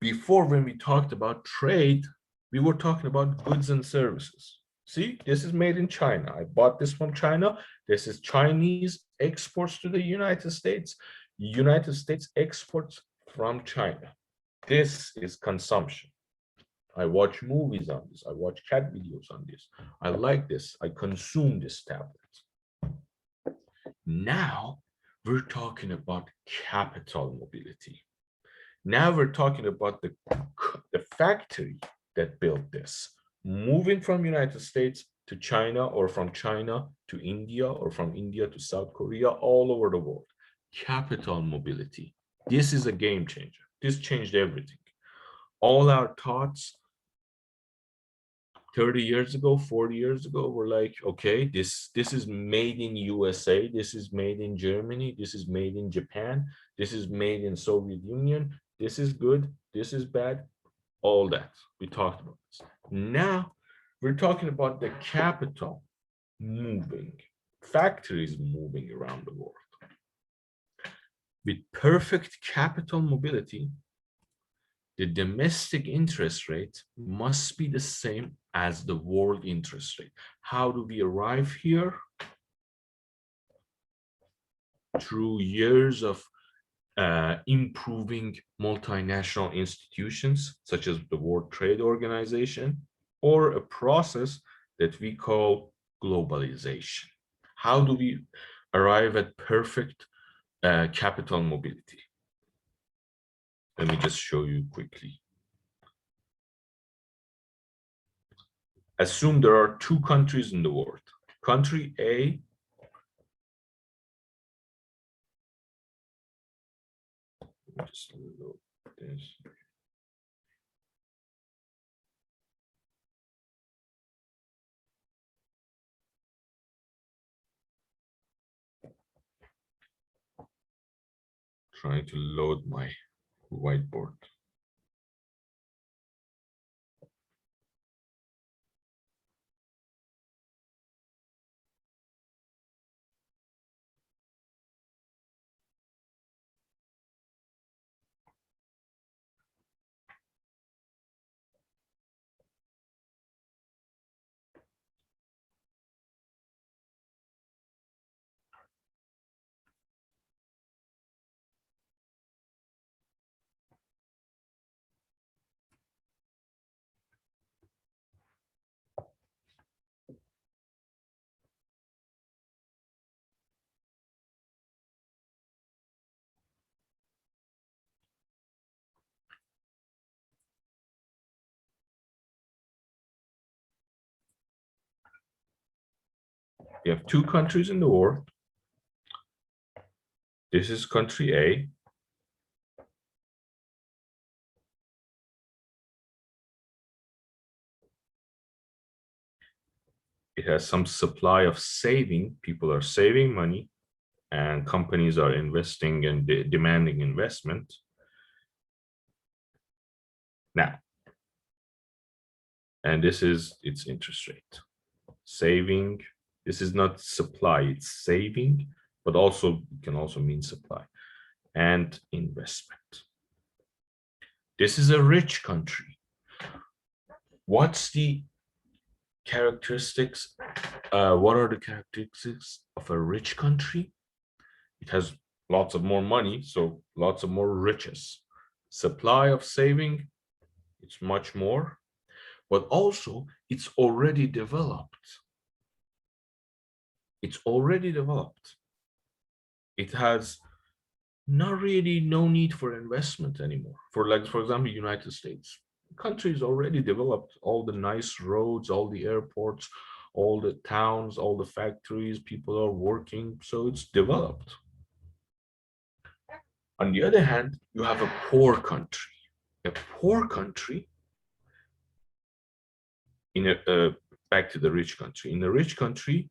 Before, when we talked about trade, we were talking about goods and services. See, this is made in China. I bought this from China. This is Chinese exports to the United States. United States exports from China. This is consumption. I watch movies on this. I watch cat videos on this. I like this. I consume this tablet. Now we're talking about capital mobility. Now we're talking about the factory that built this, moving from United States to China, or from China to India, or from India to South Korea, all over the world. Capital mobility. This is a game changer. This changed everything. All our thoughts 30 years ago, 40 years ago, were like, okay, this is made in USA, this is made in Germany, this is made in Japan, this is made in Soviet Union, this is good, this is bad, all that. We talked about this. Now we're talking about the capital moving, factories moving around the world. With perfect capital mobility, the domestic interest rate must be the same as the world interest rate. How do we arrive here? Through years of improving multinational institutions, such as the World Trade Organization, or a process that we call globalization. How do we arrive at perfect capital mobility? Let me just show you quickly. Assume there are two countries in the world. Country A just load this. Trying to load my whiteboard. We have two countries in the world. This is country A. It has some supply of saving. People are saving money and companies are investing and demanding investment. Now, and this is its interest rate. Saving, this is not supply, it's saving, but also can also mean supply and investment. This is a rich country. What's the characteristics? What are the characteristics of a rich country? It has lots of more money, so lots of more riches. Supply of saving, it's much more, but also it's already developed. It's already developed. It has not really no need for investment anymore. For example, United States. The country is already developed, all the nice roads, all the airports, all the towns, all the factories, people are working, so it's developed. On the other hand, you have a poor country. A poor country in a back to the rich country. In a rich country,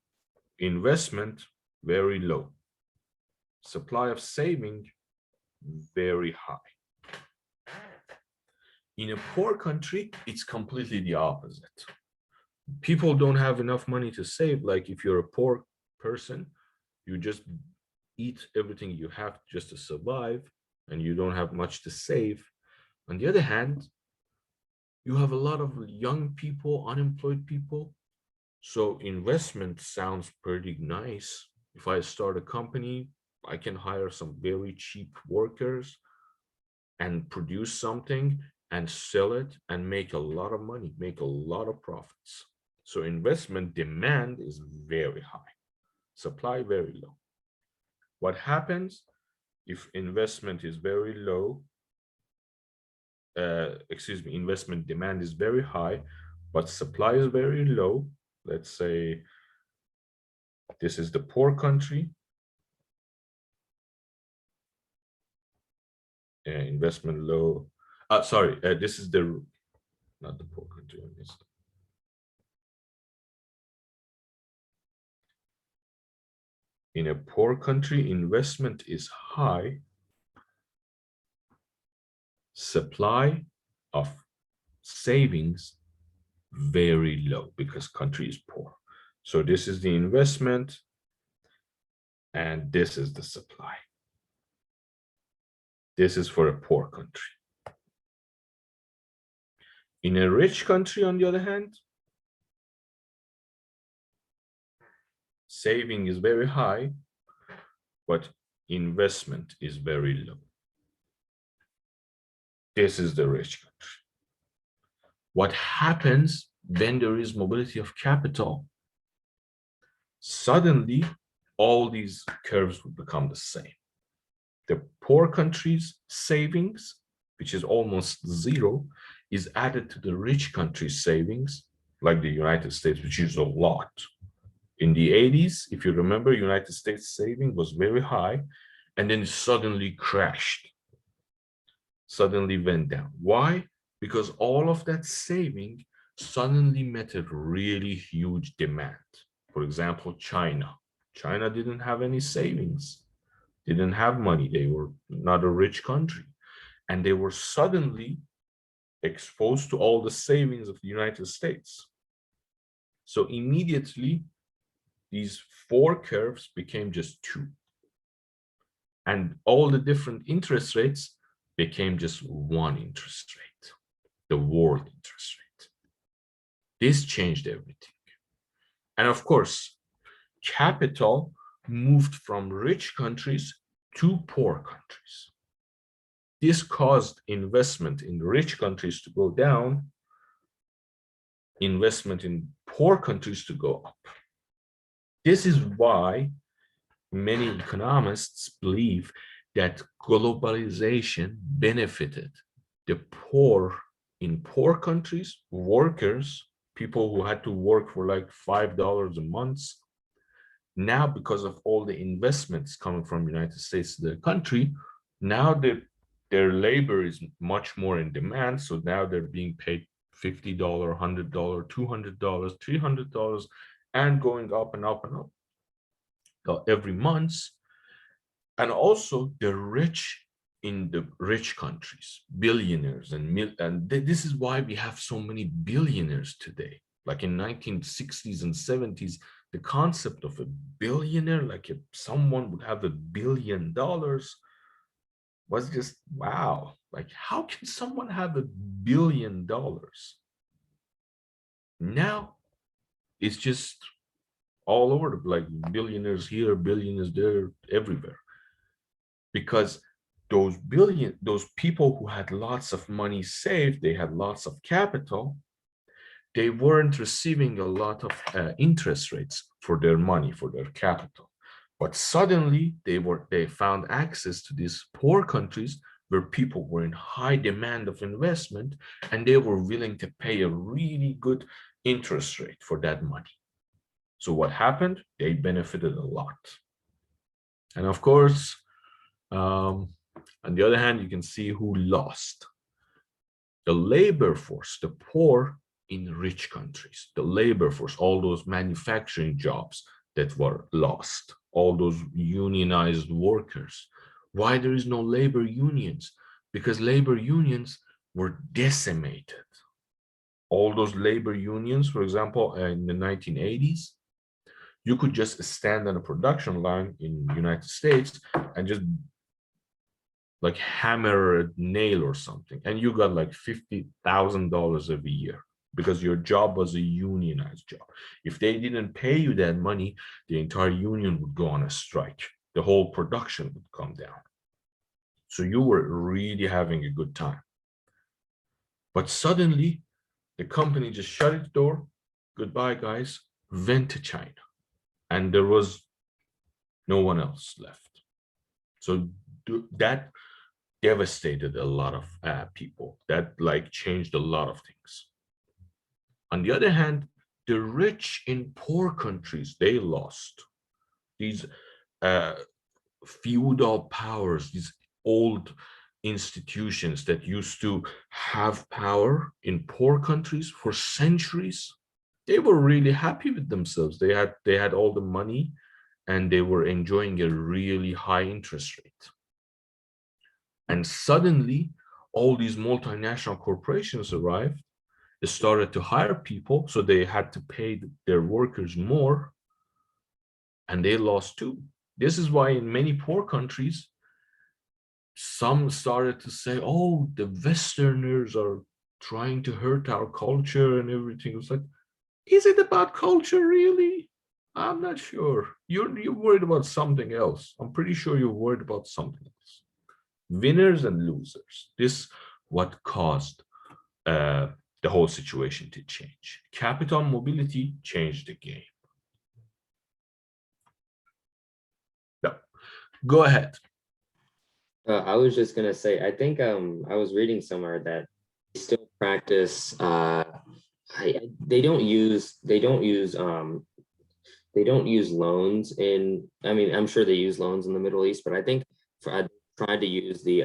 investment very low. Supply of saving very high. In a poor country, it's completely the opposite. People don't have enough money to save. Like if you're a poor person, you just eat everything you have just to survive, and you don't have much to save. On the other hand, you have a lot of young people, unemployed people. So investment sounds pretty nice. If I start a company, I can hire some very cheap workers and produce something and sell it and make a lot of money, make a lot of profits. So investment demand is very high, supply very low. What happens if investment is very low? Investment demand is very high, but supply is very low. Let's say this is the poor country. Investment low. Sorry, this is the not the poor country. I missed. In a poor country, investment is high. Supply of savings very low because country is poor. So this is the investment and this is the supply. This is for a poor country. In a rich country, on the other hand, saving is very high, but investment is very low. This is the rich country. What happens when there is mobility of capital? Suddenly, all these curves will become the same. The poor country's savings, which is almost zero, is added to the rich country's savings, like the United States, which is a lot. In the 80s, if you remember, United States saving was very high, and then it suddenly crashed, suddenly went down. Why? Because all of that saving suddenly met a really huge demand. For example, China. China didn't have any savings, didn't have money. They were not a rich country. And they were suddenly exposed to all the savings of the United States. So immediately, these four curves became just two. And all the different interest rates became just one interest rate, the world interest rate. This changed everything. And of course, capital moved from rich countries to poor countries. This caused investment in rich countries to go down, investment in poor countries to go up. This is why many economists believe that globalization benefited the poor in poor countries, workers, people who had to work for like $5 a month. Now, because of all the investments coming from United States to the country, now their labor is much more in demand. So now they're being paid $50, $100, $200, $300, and going up and up and up every month. And also the rich in the rich countries, billionaires and this is why we have so many billionaires today. Like in 1960s and 70s, the concept of a billionaire, like if someone would have $1 billion, was just wow. Like, how can someone have $1 billion? Now it's just all over, like billionaires here, billionaires there, everywhere. Because those people who had lots of money saved, they had lots of capital, they weren't receiving a lot of interest rates for their money, for their capital. But suddenly they found access to these poor countries where people were in high demand of investment, and they were willing to pay a really good interest rate for that money. So what happened? They benefited a lot. And of course, on the other hand, you can see who lost. The labor force, the poor in rich countries, the labor force, all those manufacturing jobs that were lost, all those unionized workers. Why there is no labor unions? Because labor unions were decimated. All those labor unions, for example, in the 1980s, you could just stand on a production line in the United States and just like hammer a nail or something, and you got like $50,000 every year because your job was a unionized job. If they didn't pay you that money, the entire union would go on a strike. The whole production would come down. So you were really having a good time. But suddenly, the company just shut its door. Goodbye, guys. Went to China. And there was no one else left. So that devastated a lot of people. That like changed a lot of things. On the other hand, the rich in poor countries, they lost. These feudal powers, these old institutions that used to have power in poor countries for centuries, they were really happy with themselves. They had all the money and they were enjoying a really high interest rate. And suddenly, all these multinational corporations arrived. They started to hire people, so they had to pay their workers more, and they lost too. This is why in many poor countries, some started to say, oh, the Westerners are trying to hurt our culture and everything. It was like, is it about culture really? I'm not sure. You're worried about something else. I'm pretty sure you're worried about something else. Winners and losers. This what caused the whole situation to change. Capital mobility changed the game. No, go ahead. I was just gonna say, I think I was reading somewhere that they still practice. They don't use loans in. I mean, I'm sure they use loans in the Middle East, but I think I tried to use the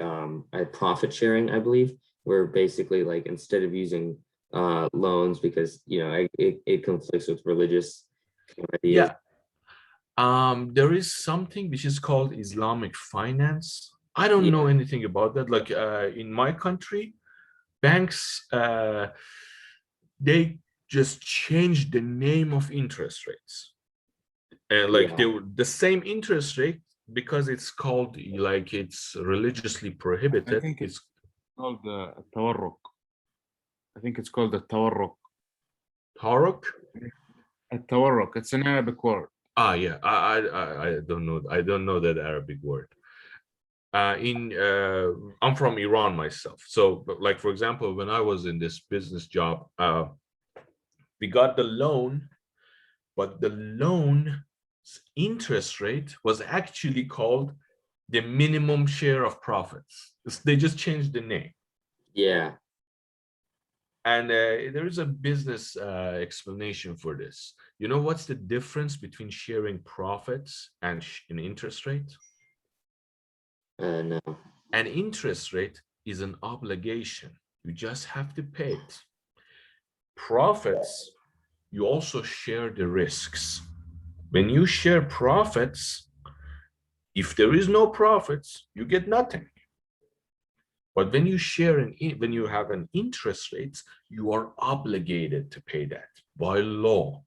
profit sharing, I believe, where basically like instead of using loans because it conflicts with religious ideas. Yeah. There is something which is called Islamic finance. I don't know anything about that. Like in my country, banks, they just changed the name of interest rates. And like they were the same interest rate because it's called like it's religiously prohibited. I think it's called the Tawarruk. I think it's called the Tawarruk. Taruk? A Tawarruk. It's an Arabic word. Ah, yeah. I don't know. I don't know that Arabic word. I'm from Iran myself. So, like for example, when I was in this business job, we got the loan, but the loan interest rate was actually called the minimum share of profits. They just changed the name. Yeah. And there is a business explanation for this. You know what's the difference between sharing profits and an interest rate? No. An interest rate is an obligation. You just have to pay it. Profits, you also share the risks. When you share profits, if there is no profits, you get nothing. But when you when you have an interest rate, you are obligated to pay that by law.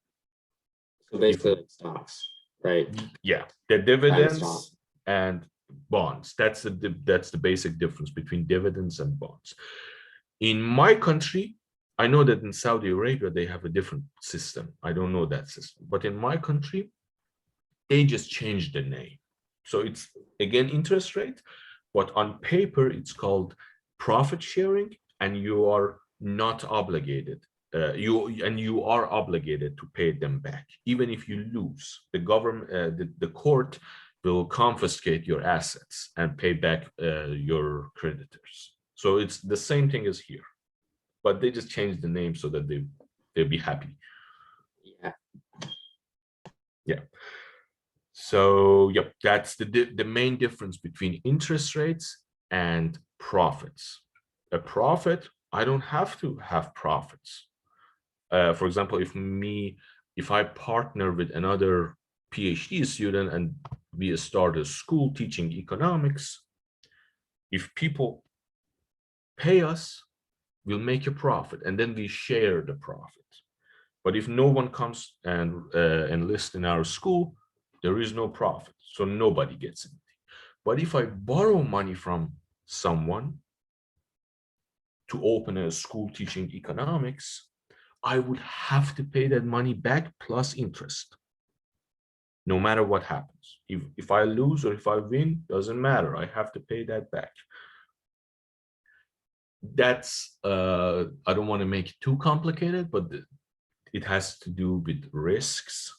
So basically, like stocks, right? Yeah, the stock. dividends and bonds. That's the basic difference between dividends and bonds. In my country, I know that in Saudi Arabia they have a different system. I don't know that system, but in my country, they just changed the name. So it's again interest rate, but on paper it's called profit sharing, and you are not obligated. You are obligated to pay them back, even if you lose. The government, the court will confiscate your assets and pay back your creditors. So it's the same thing as here, but they just changed the name so that they'll be happy. Yeah. Yeah. So yep, that's the main difference between interest rates and profits. A profit, I don't have to have profits. For example, if I partner with another PhD student and we start a school teaching economics, if people pay us, we'll make a profit and then we share the profit. But if no one comes and enlists in our school, there is no profit, so nobody gets anything. But if I borrow money from someone to open a school teaching economics, I would have to pay that money back plus interest, no matter what happens. If I lose or if I win, doesn't matter. I have to pay that back. That's, I don't want to make it too complicated, but it has to do with risks.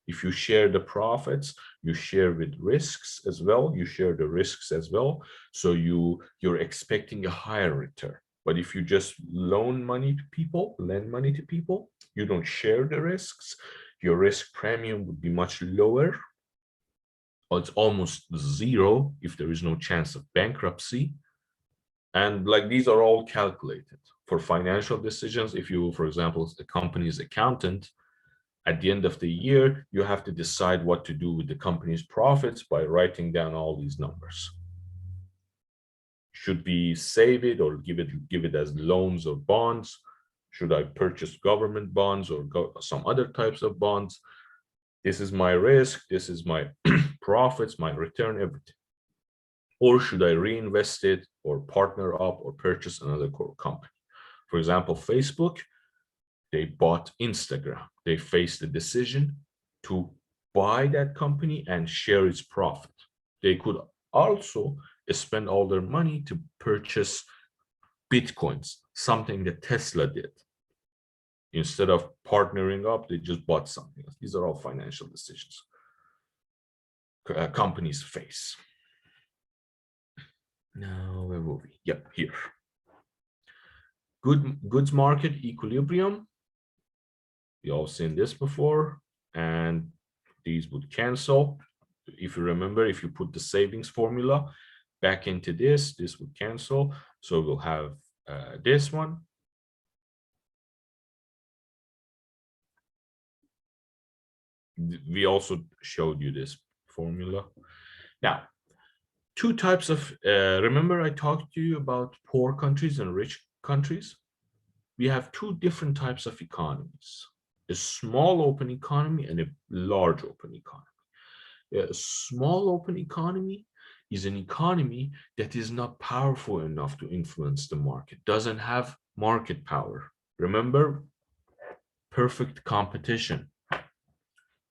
If you share the profits, you share with risks as well. You share the risks as well. So you're expecting a higher return. But if you just lend money to people, you don't share the risks, your risk premium would be much lower. Or it's almost zero if there is no chance of bankruptcy. And like these are all calculated for financial decisions. If you, for example, the company's accountant, at the end of the year, you have to decide what to do with the company's profits by writing down all these numbers. Should we save it or give it as loans or bonds? Should I purchase government bonds or some other types of bonds? This is my risk. This is my profits, my return, everything. Or should I reinvest it or partner up or purchase another company? For example, Facebook, they bought Instagram. They faced the decision to buy that company and share its profit. They could also spend all their money to purchase Bitcoins, something that Tesla did. Instead of partnering up, they just bought something else. These are all financial decisions companies face. Now, where were we? Yep, here. Goods market equilibrium. We all seen this before, and these would cancel. If you remember, if you put the savings formula back into this would cancel. So we'll have this one. We also showed you this formula. Now, two types of, remember I talked to you about poor countries and rich countries? We have two different types of economies. A small open economy and a large open economy. A small open economy is an economy that is not powerful enough to influence the market, doesn't have market power. Remember, perfect competition.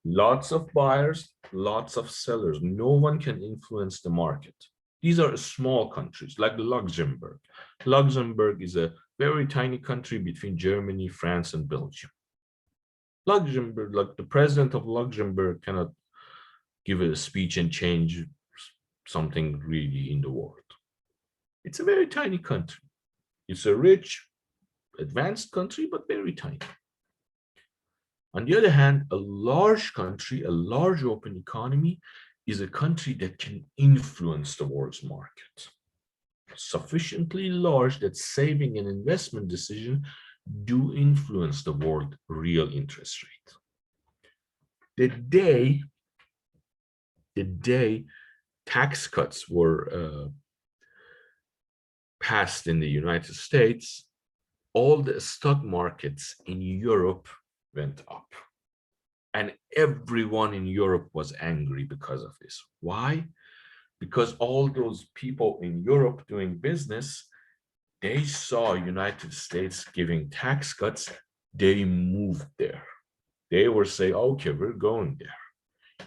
Lots of buyers, lots of sellers. No one can influence the market. These are small countries like Luxembourg. Luxembourg is a very tiny country between Germany, France, and Belgium. Luxembourg, like the president of Luxembourg cannot give a speech and change something really in the world. It's a very tiny country. It's a rich advanced country, but very tiny. On the other hand, a large country, a large open economy is a country that can influence the world's market. Sufficiently large that saving and investment decision do influence the world real interest rate. The day tax cuts were passed in the United States, all the stock markets in Europe went up. And everyone in Europe was angry because of this. Why? Because all those people in Europe doing business, they saw United States giving tax cuts, they moved there. They were saying, okay, we're going there.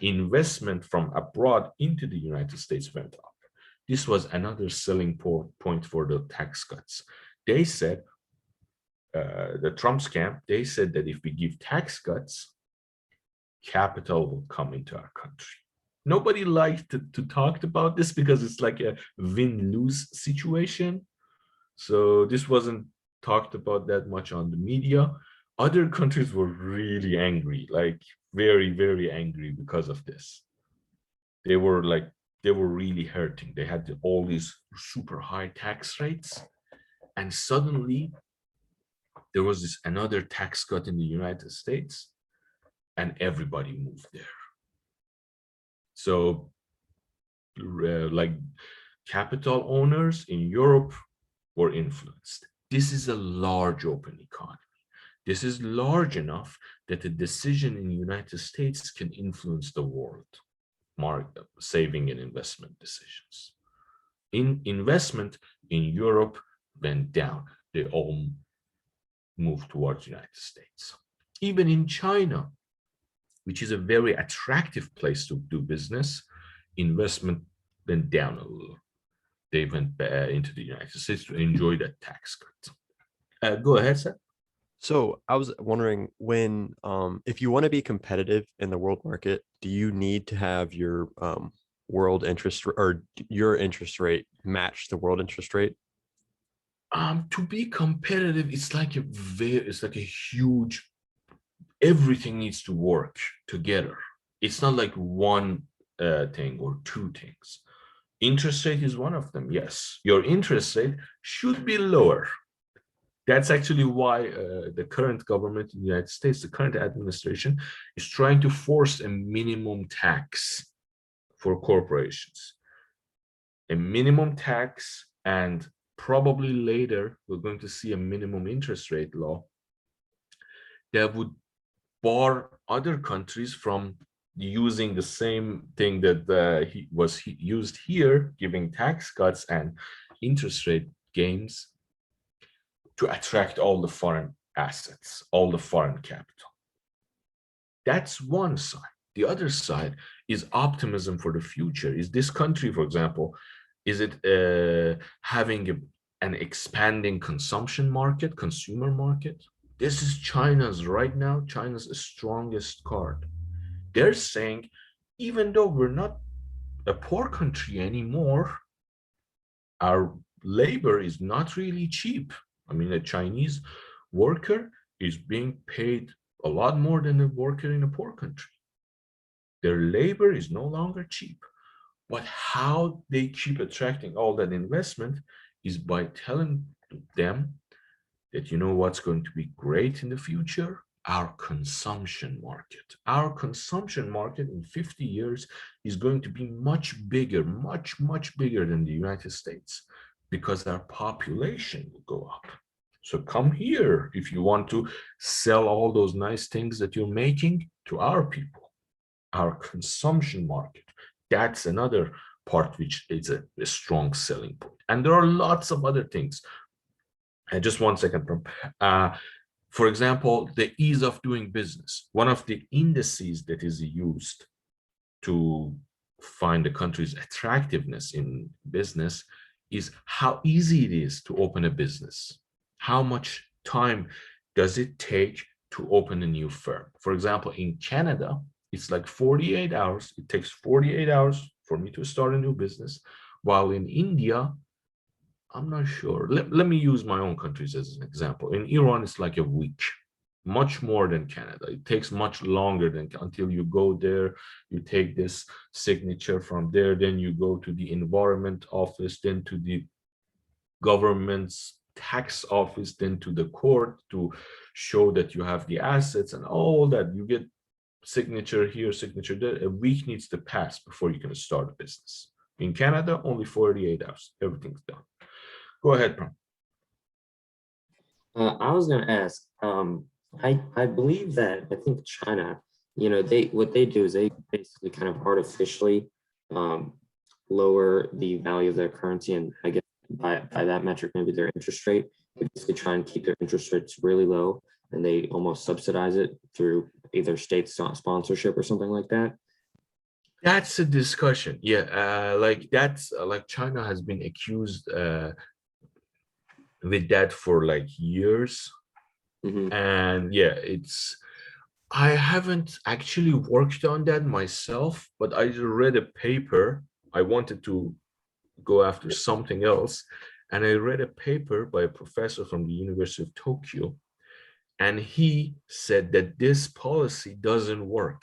Investment from abroad into the United States went up. This was another selling point for the tax cuts. They said, the Trump's camp, they said that if we give tax cuts, capital will come into our country. Nobody liked to talk about this because it's like a win-lose situation. So this wasn't talked about that much on the media. Other countries were really angry, like very, very angry because of this. They were really hurting. They had all these super high tax rates. And suddenly there was this another tax cut in the United States and everybody moved there. So like capital owners in Europe were influenced. This is a large open economy. This is large enough that a decision in the United States can influence the world, saving and investment decisions. In investment in Europe went down. They all moved towards the United States. Even in China, which is a very attractive place to do business, investment went down a little. They went into the United States to enjoy that tax cut. Go ahead, Seth. So I was wondering when, if you want to be competitive in the world market, do you need to have your world interest or your interest rate match the world interest rate? To be competitive, it's like a huge, everything needs to work together. It's not like one thing or two things. Interest rate is one of them. Yes, your interest rate should be lower. That's actually why the current government in the United States, the current administration, is trying to force a minimum tax for corporations. A minimum tax, and probably later we're going to see a minimum interest rate law that would bar other countries from using the same thing that was used here, giving tax cuts and interest rate gains to attract all the foreign assets, all the foreign capital. That's one side. The other side is optimism for the future. Is this country, for example, is it having an expanding consumption market, consumer market? This is China's right now, China's strongest card. They're saying, even though we're not a poor country anymore, our labor is not really cheap. I mean, a Chinese worker is being paid a lot more than a worker in a poor country. Their labor is no longer cheap. But how they keep attracting all that investment is by telling them that, you know what's going to be great in the future? Our consumption market. Our consumption market in 50 years is going to be much bigger, much, much bigger than the United States, because our population will go up. So come here if you want to sell all those nice things that you're making to our people. Our consumption market, that's another part which is a strong selling point. And there are lots of other things. And just one second, for example, the ease of doing business. One of the indices that is used to find the country's attractiveness in business is how easy it is to open a business. How much time does it take to open a new firm? For example, in Canada, it's like 48 hours. It takes 48 hours for me to start a new business. While in India, I'm not sure. Let me use my own countries as an example. In Iran, it's like a week, much more than Canada. It takes much longer than until you go there, you take this signature from there, then you go to the environment office, then to the government's tax office, then to the court to show that you have the assets and all that. You get signature here, signature there. A week needs to pass before you can start a business. In Canada, only 48 hours, everything's done. Go ahead, Pram. I was gonna ask, I believe that, I think China, you know, what they do is they basically kind of artificially lower the value of their currency, and I guess by that metric, maybe their interest rate. They basically try and keep their interest rates really low, and they almost subsidize it through either state sponsorship or something like that. That's a discussion. Yeah, like that's like China has been accused with that for like years. Mhm. And yeah, I haven't actually worked on that myself, but I read a paper. I wanted to go after something else, and I read a paper by a professor from the University of Tokyo, and he said that this policy doesn't work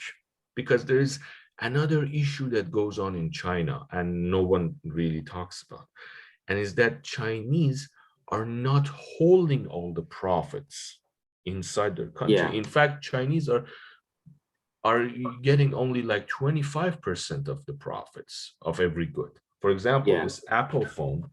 because there is another issue that goes on in China and no one really talks about, and is that Chinese are not holding all the profits inside their country. Yeah. In fact, Chinese are getting only like 25% of the profits of every good. For example, Yeah. this Apple phone,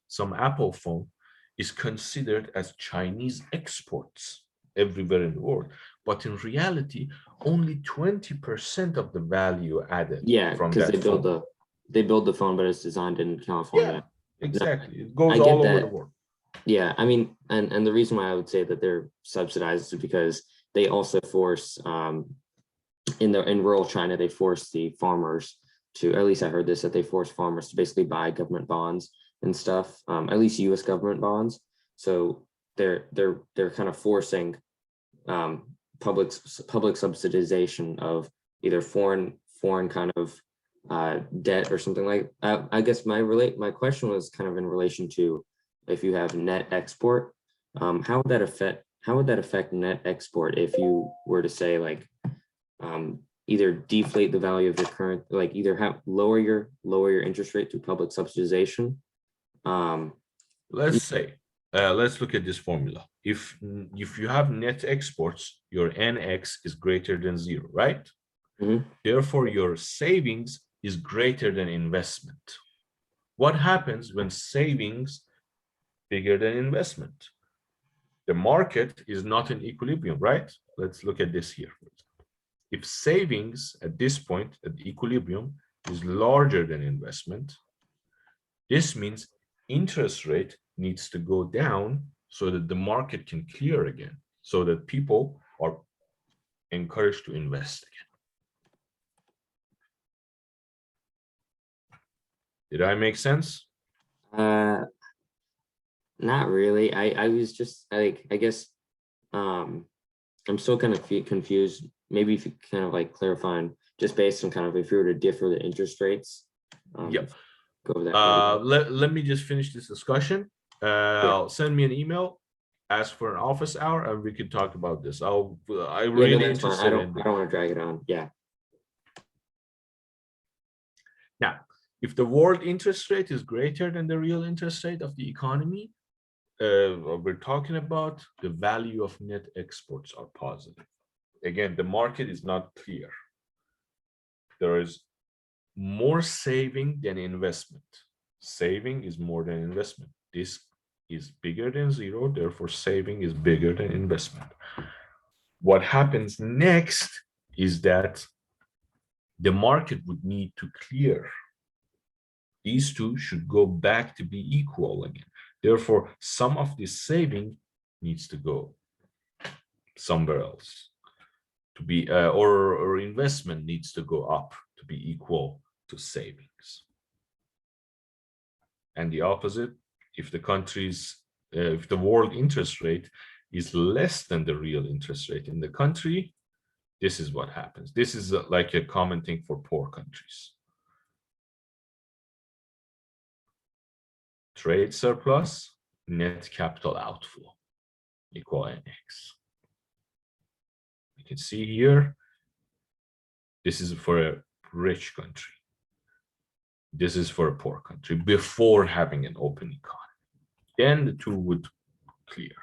some Apple phone is considered as Chinese exports everywhere in the world. But in reality, only 20% of the value added Yeah, from because that phone. they build the phone, but it's designed in Yeah, California. exactly. It I goes get all over that. the world. Yeah, I mean, and the reason why I would say that they're subsidized is because they also force in rural China, they force the farmers to, at least I heard this, that they force farmers to basically buy government bonds and stuff, at least US government bonds. So they're kind of forcing public subsidization of either foreign kind of debt or something like. I guess my question was kind of in relation to if you have net export, how would that affect net export if you were to say like either deflate the value of your current, like either have lower your interest rate through public subsidization. Let's say, let's look at this formula. If you have net exports, your NX is greater than 0, right? Mhm. Therefore, your savings is greater than investment. What happens when savings bigger than investment? The market is not in equilibrium, right? Let's look at this here. If savings at this point at equilibrium is larger than investment, this means interest rate needs to go down so that the market can clear again, so that people are encouraged to invest again. Did I make sense? Not really. I was just like, I guess I'm still kind of confused. Maybe if you kind of like clarifying just based on kind of if you were to differ the interest rates. Yeah. Go over that. Let me just finish this discussion. Send me an email, ask for an office hour, and we can talk about this. I'm really interested I don't want to drag it on. Yeah. Now, if the world interest rate is greater than the real interest rate of the economy, we're talking about the value of net exports are positive. Again, the market is not clear. There is more saving than investment. Saving is more than investment. This is bigger than 0, therefore saving is bigger than investment. What happens next is that the market would need to clear. These two should go back to be equal again. Therefore, some of this saving needs to go somewhere else to be, or investment needs to go up to be equal to savings. And the opposite, if the if the world interest rate is less than the real interest rate in the country, this is what happens. This is like a common thing for poor countries. trade surplus, net capital outflow equal NX. You can see here, this is for a rich country. This is for a poor country before having an open economy. Then the two would clear.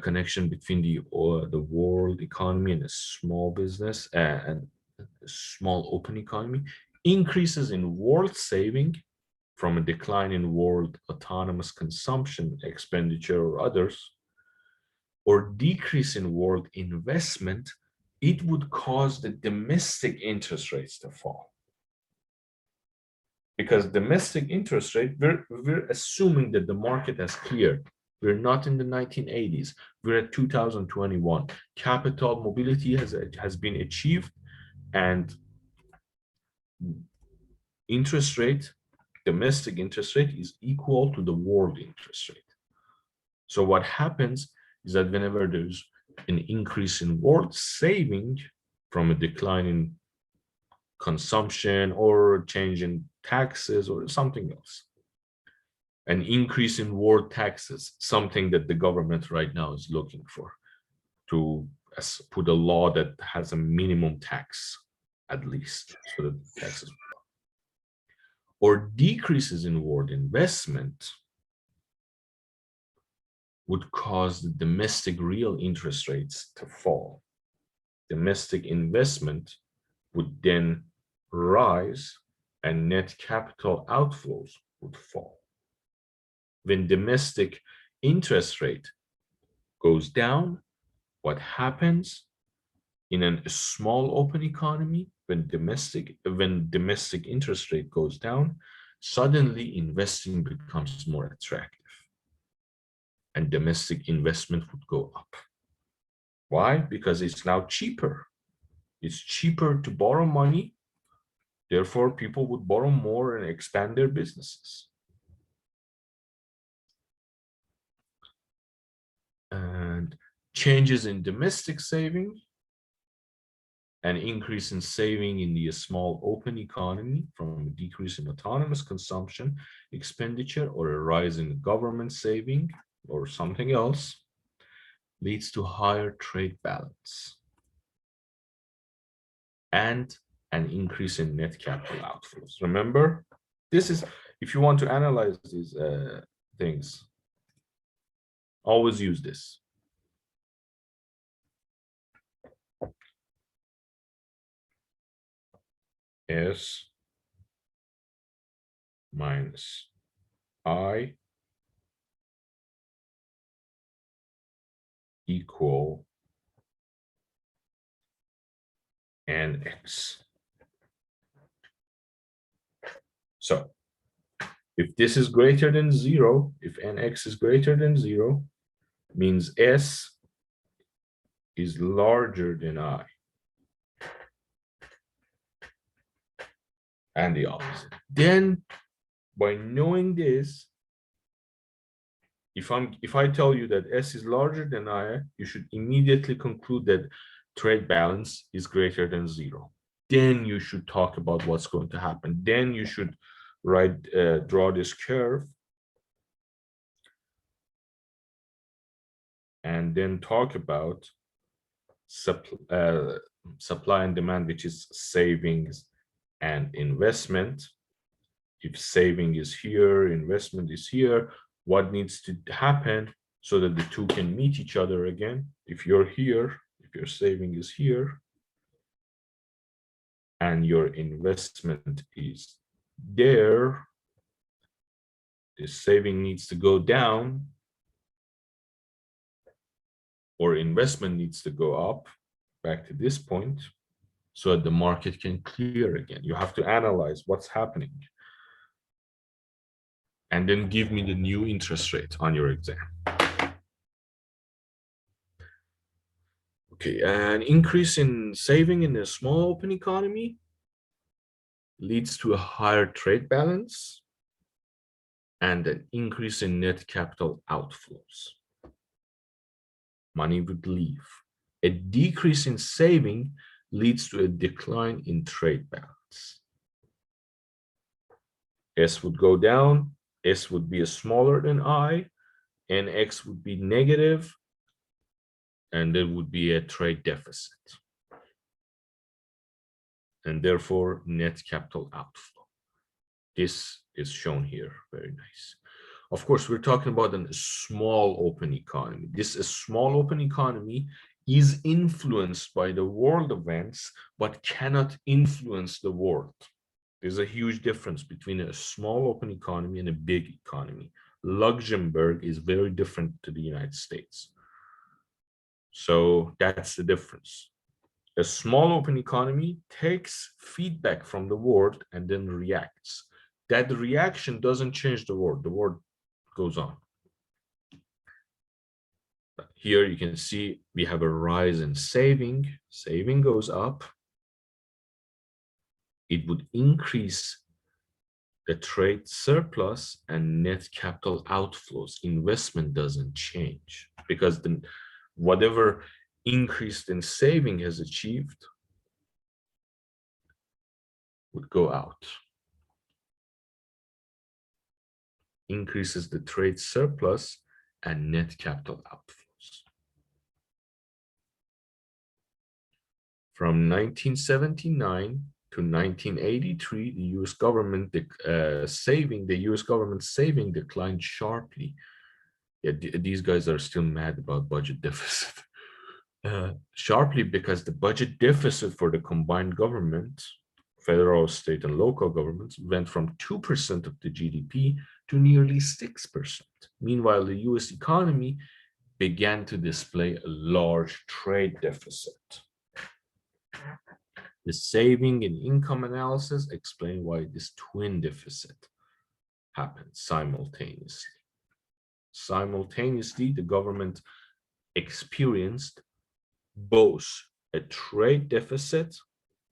Connection between the world economy and a small business and a small open economy. Increases in world saving from a decline in world autonomous consumption, expenditure, or others, or decrease in world investment, it would cause the domestic interest rates to fall. Because domestic interest rate, we're assuming that the market has cleared. We're not in the 1980s. We're at 2021. Capital mobility has been achieved, and interest rate, domestic interest rate, is equal to the world interest rate. So what happens is that whenever there's an increase in world saving from a decline in consumption or change in taxes or something else, an increase in world taxes, something that the government right now is looking for, to put a law that has a minimum tax, at least, so that taxes, or decreases in world investment would cause the domestic real interest rates to fall. Domestic investment would then rise and net capital outflows would fall. When domestic interest rate goes down, what happens in a small open economy? When domestic interest rate goes down, suddenly investing becomes more attractive, and domestic investment would go up. Why? Because it's now cheaper. It's cheaper to borrow money. Therefore, people would borrow more and expand their businesses. And changes in domestic saving, an increase in saving in the small open economy from a decrease in autonomous consumption, expenditure, or a rise in government saving or something else, leads to higher trade balance and an increase in net capital outflows. Remember, this is, if you want to analyze these things, always use this. S minus I equal NX. So if this is greater than 0, if NX is greater than 0, means S is larger than I. And the opposite. Then by knowing this, if I tell you that S is larger than I, you should immediately conclude that trade balance is greater than 0. Then you should talk about what's going to happen. Then you should draw this curve and then talk about supply and demand, which is savings and investment. If saving is here, investment is here, what needs to happen so that the two can meet each other again? If you're here, if your saving is here, and your investment is there, the saving needs to go down, or investment needs to go up, back to this point, so that the market can clear again. You have to analyze what's happening. And then give me the new interest rate on your exam. Okay, an increase in saving in a small open economy leads to a higher trade balance and an increase in net capital outflows. Money would leave. A decrease in saving leads to a decline in trade balance. S would go down, S would be smaller than I, and X would be negative, and there would be a trade deficit. And therefore, net capital outflow. This is shown here, very nice. Of course, we're talking about a small open economy. This small open economy is influenced by the world events, but cannot influence the world. There's a huge difference between a small open economy and a big economy. Luxembourg is very different to the United States. So that's the difference. A small open economy takes feedback from the world and then reacts. That reaction doesn't change the world goes on. Here you can see we have a rise in saving. Saving goes up. It would increase the trade surplus and net capital outflows. Investment doesn't change because whatever increase in saving has achieved would go out. Increases the trade surplus and net capital outflows. From 1979 to 1983, the U.S. government saving declined sharply. Yeah, these guys are still mad about budget deficit. Sharply because the budget deficit for the combined government, federal, state, and local governments, went from 2% of the GDP to nearly 6%. Meanwhile, the US economy began to display a large trade deficit. The saving and income analysis explain why this twin deficit happened simultaneously. Simultaneously, the government experienced both a trade deficit,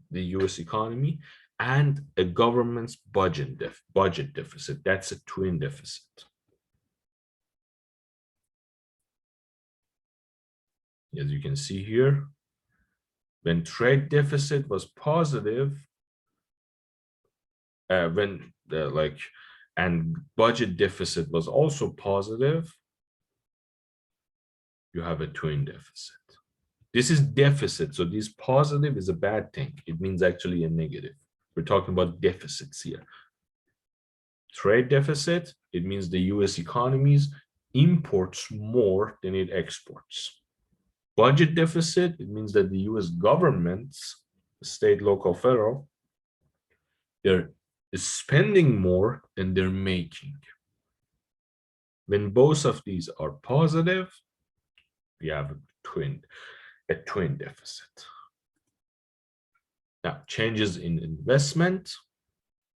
the US economy, and a government's budget deficit. That's a twin deficit. As you can see here, when trade deficit was positive, and budget deficit was also positive, you have a twin deficit. This is deficit, so this positive is a bad thing. It means actually a negative. We're talking about deficits here. Trade deficit, it means the US economies imports more than it exports. Budget deficit, it means that the US governments, state, local, federal, they're spending more than they're making. When both of these are positive, we have a twin deficit. Now, changes in investment,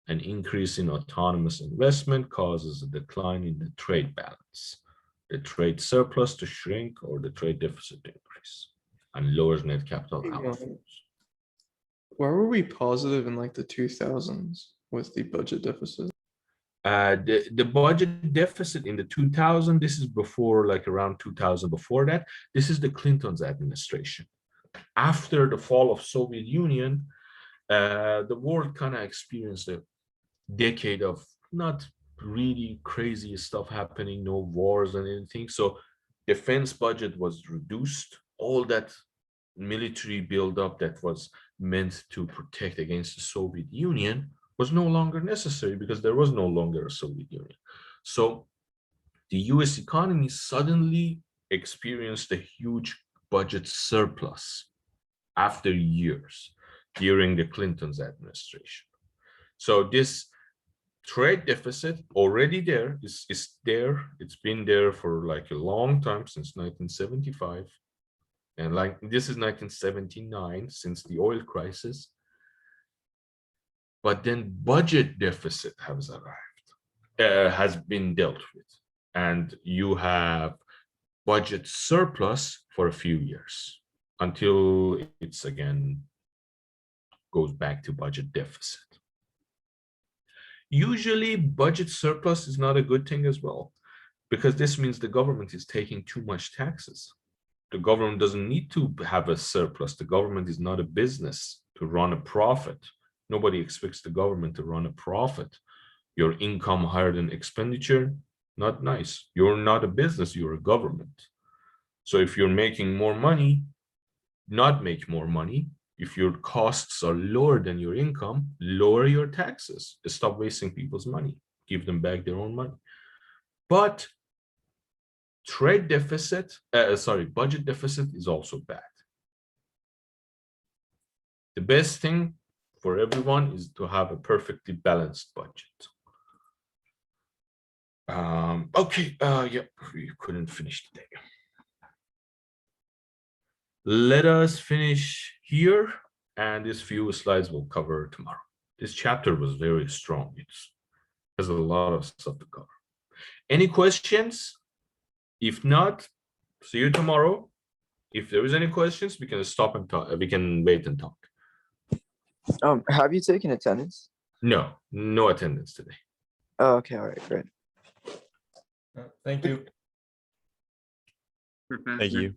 an increase in autonomous investment causes a decline in the trade balance, the trade surplus to shrink or the trade deficit to increase, and lowers net capital outflows. Why were we positive in like the 2000s with the budget deficit? The budget deficit in the 2000, this is before, like around 2000, before that, this is the Clinton's administration. After the fall of Soviet Union, the world kind of experienced a decade of not really crazy stuff happening, no wars and anything. So defense budget was reduced. All that military buildup that was meant to protect against the Soviet Union was no longer necessary because there was no longer a Soviet Union. So the US economy suddenly experienced a huge budget surplus after years during the Clinton's administration. So this trade deficit already there is there. It's been there for like a long time, since 1975. And like this is 1979, since the oil crisis. But then budget deficit has arrived, has been dealt with. And you have budget surplus for a few years until it's again goes back to budget deficit. Usually budget surplus is not a good thing as well, because this means the government is taking too much taxes. The government doesn't need to have a surplus. The government is not a business to run a profit. Nobody expects the government to run a profit Your income higher than expenditure, not nice. You're not a business, you're a government. So if you're making more money, not make more money. If your costs are lower than your income, lower your taxes. Stop wasting people's money. Give them back their own money. But budget deficit is also bad. The best thing for everyone is to have a perfectly balanced budget. Okay, yeah, we couldn't finish today. Let us finish here, and these few slides we'll cover tomorrow. This chapter was very strong. It has a lot of stuff to cover. Any questions? If not, see you tomorrow. If there is any questions, we can stop and talk. We can wait and talk. Have you taken attendance? No, no attendance today. Oh, okay, all right, great. Thank you. Thank you.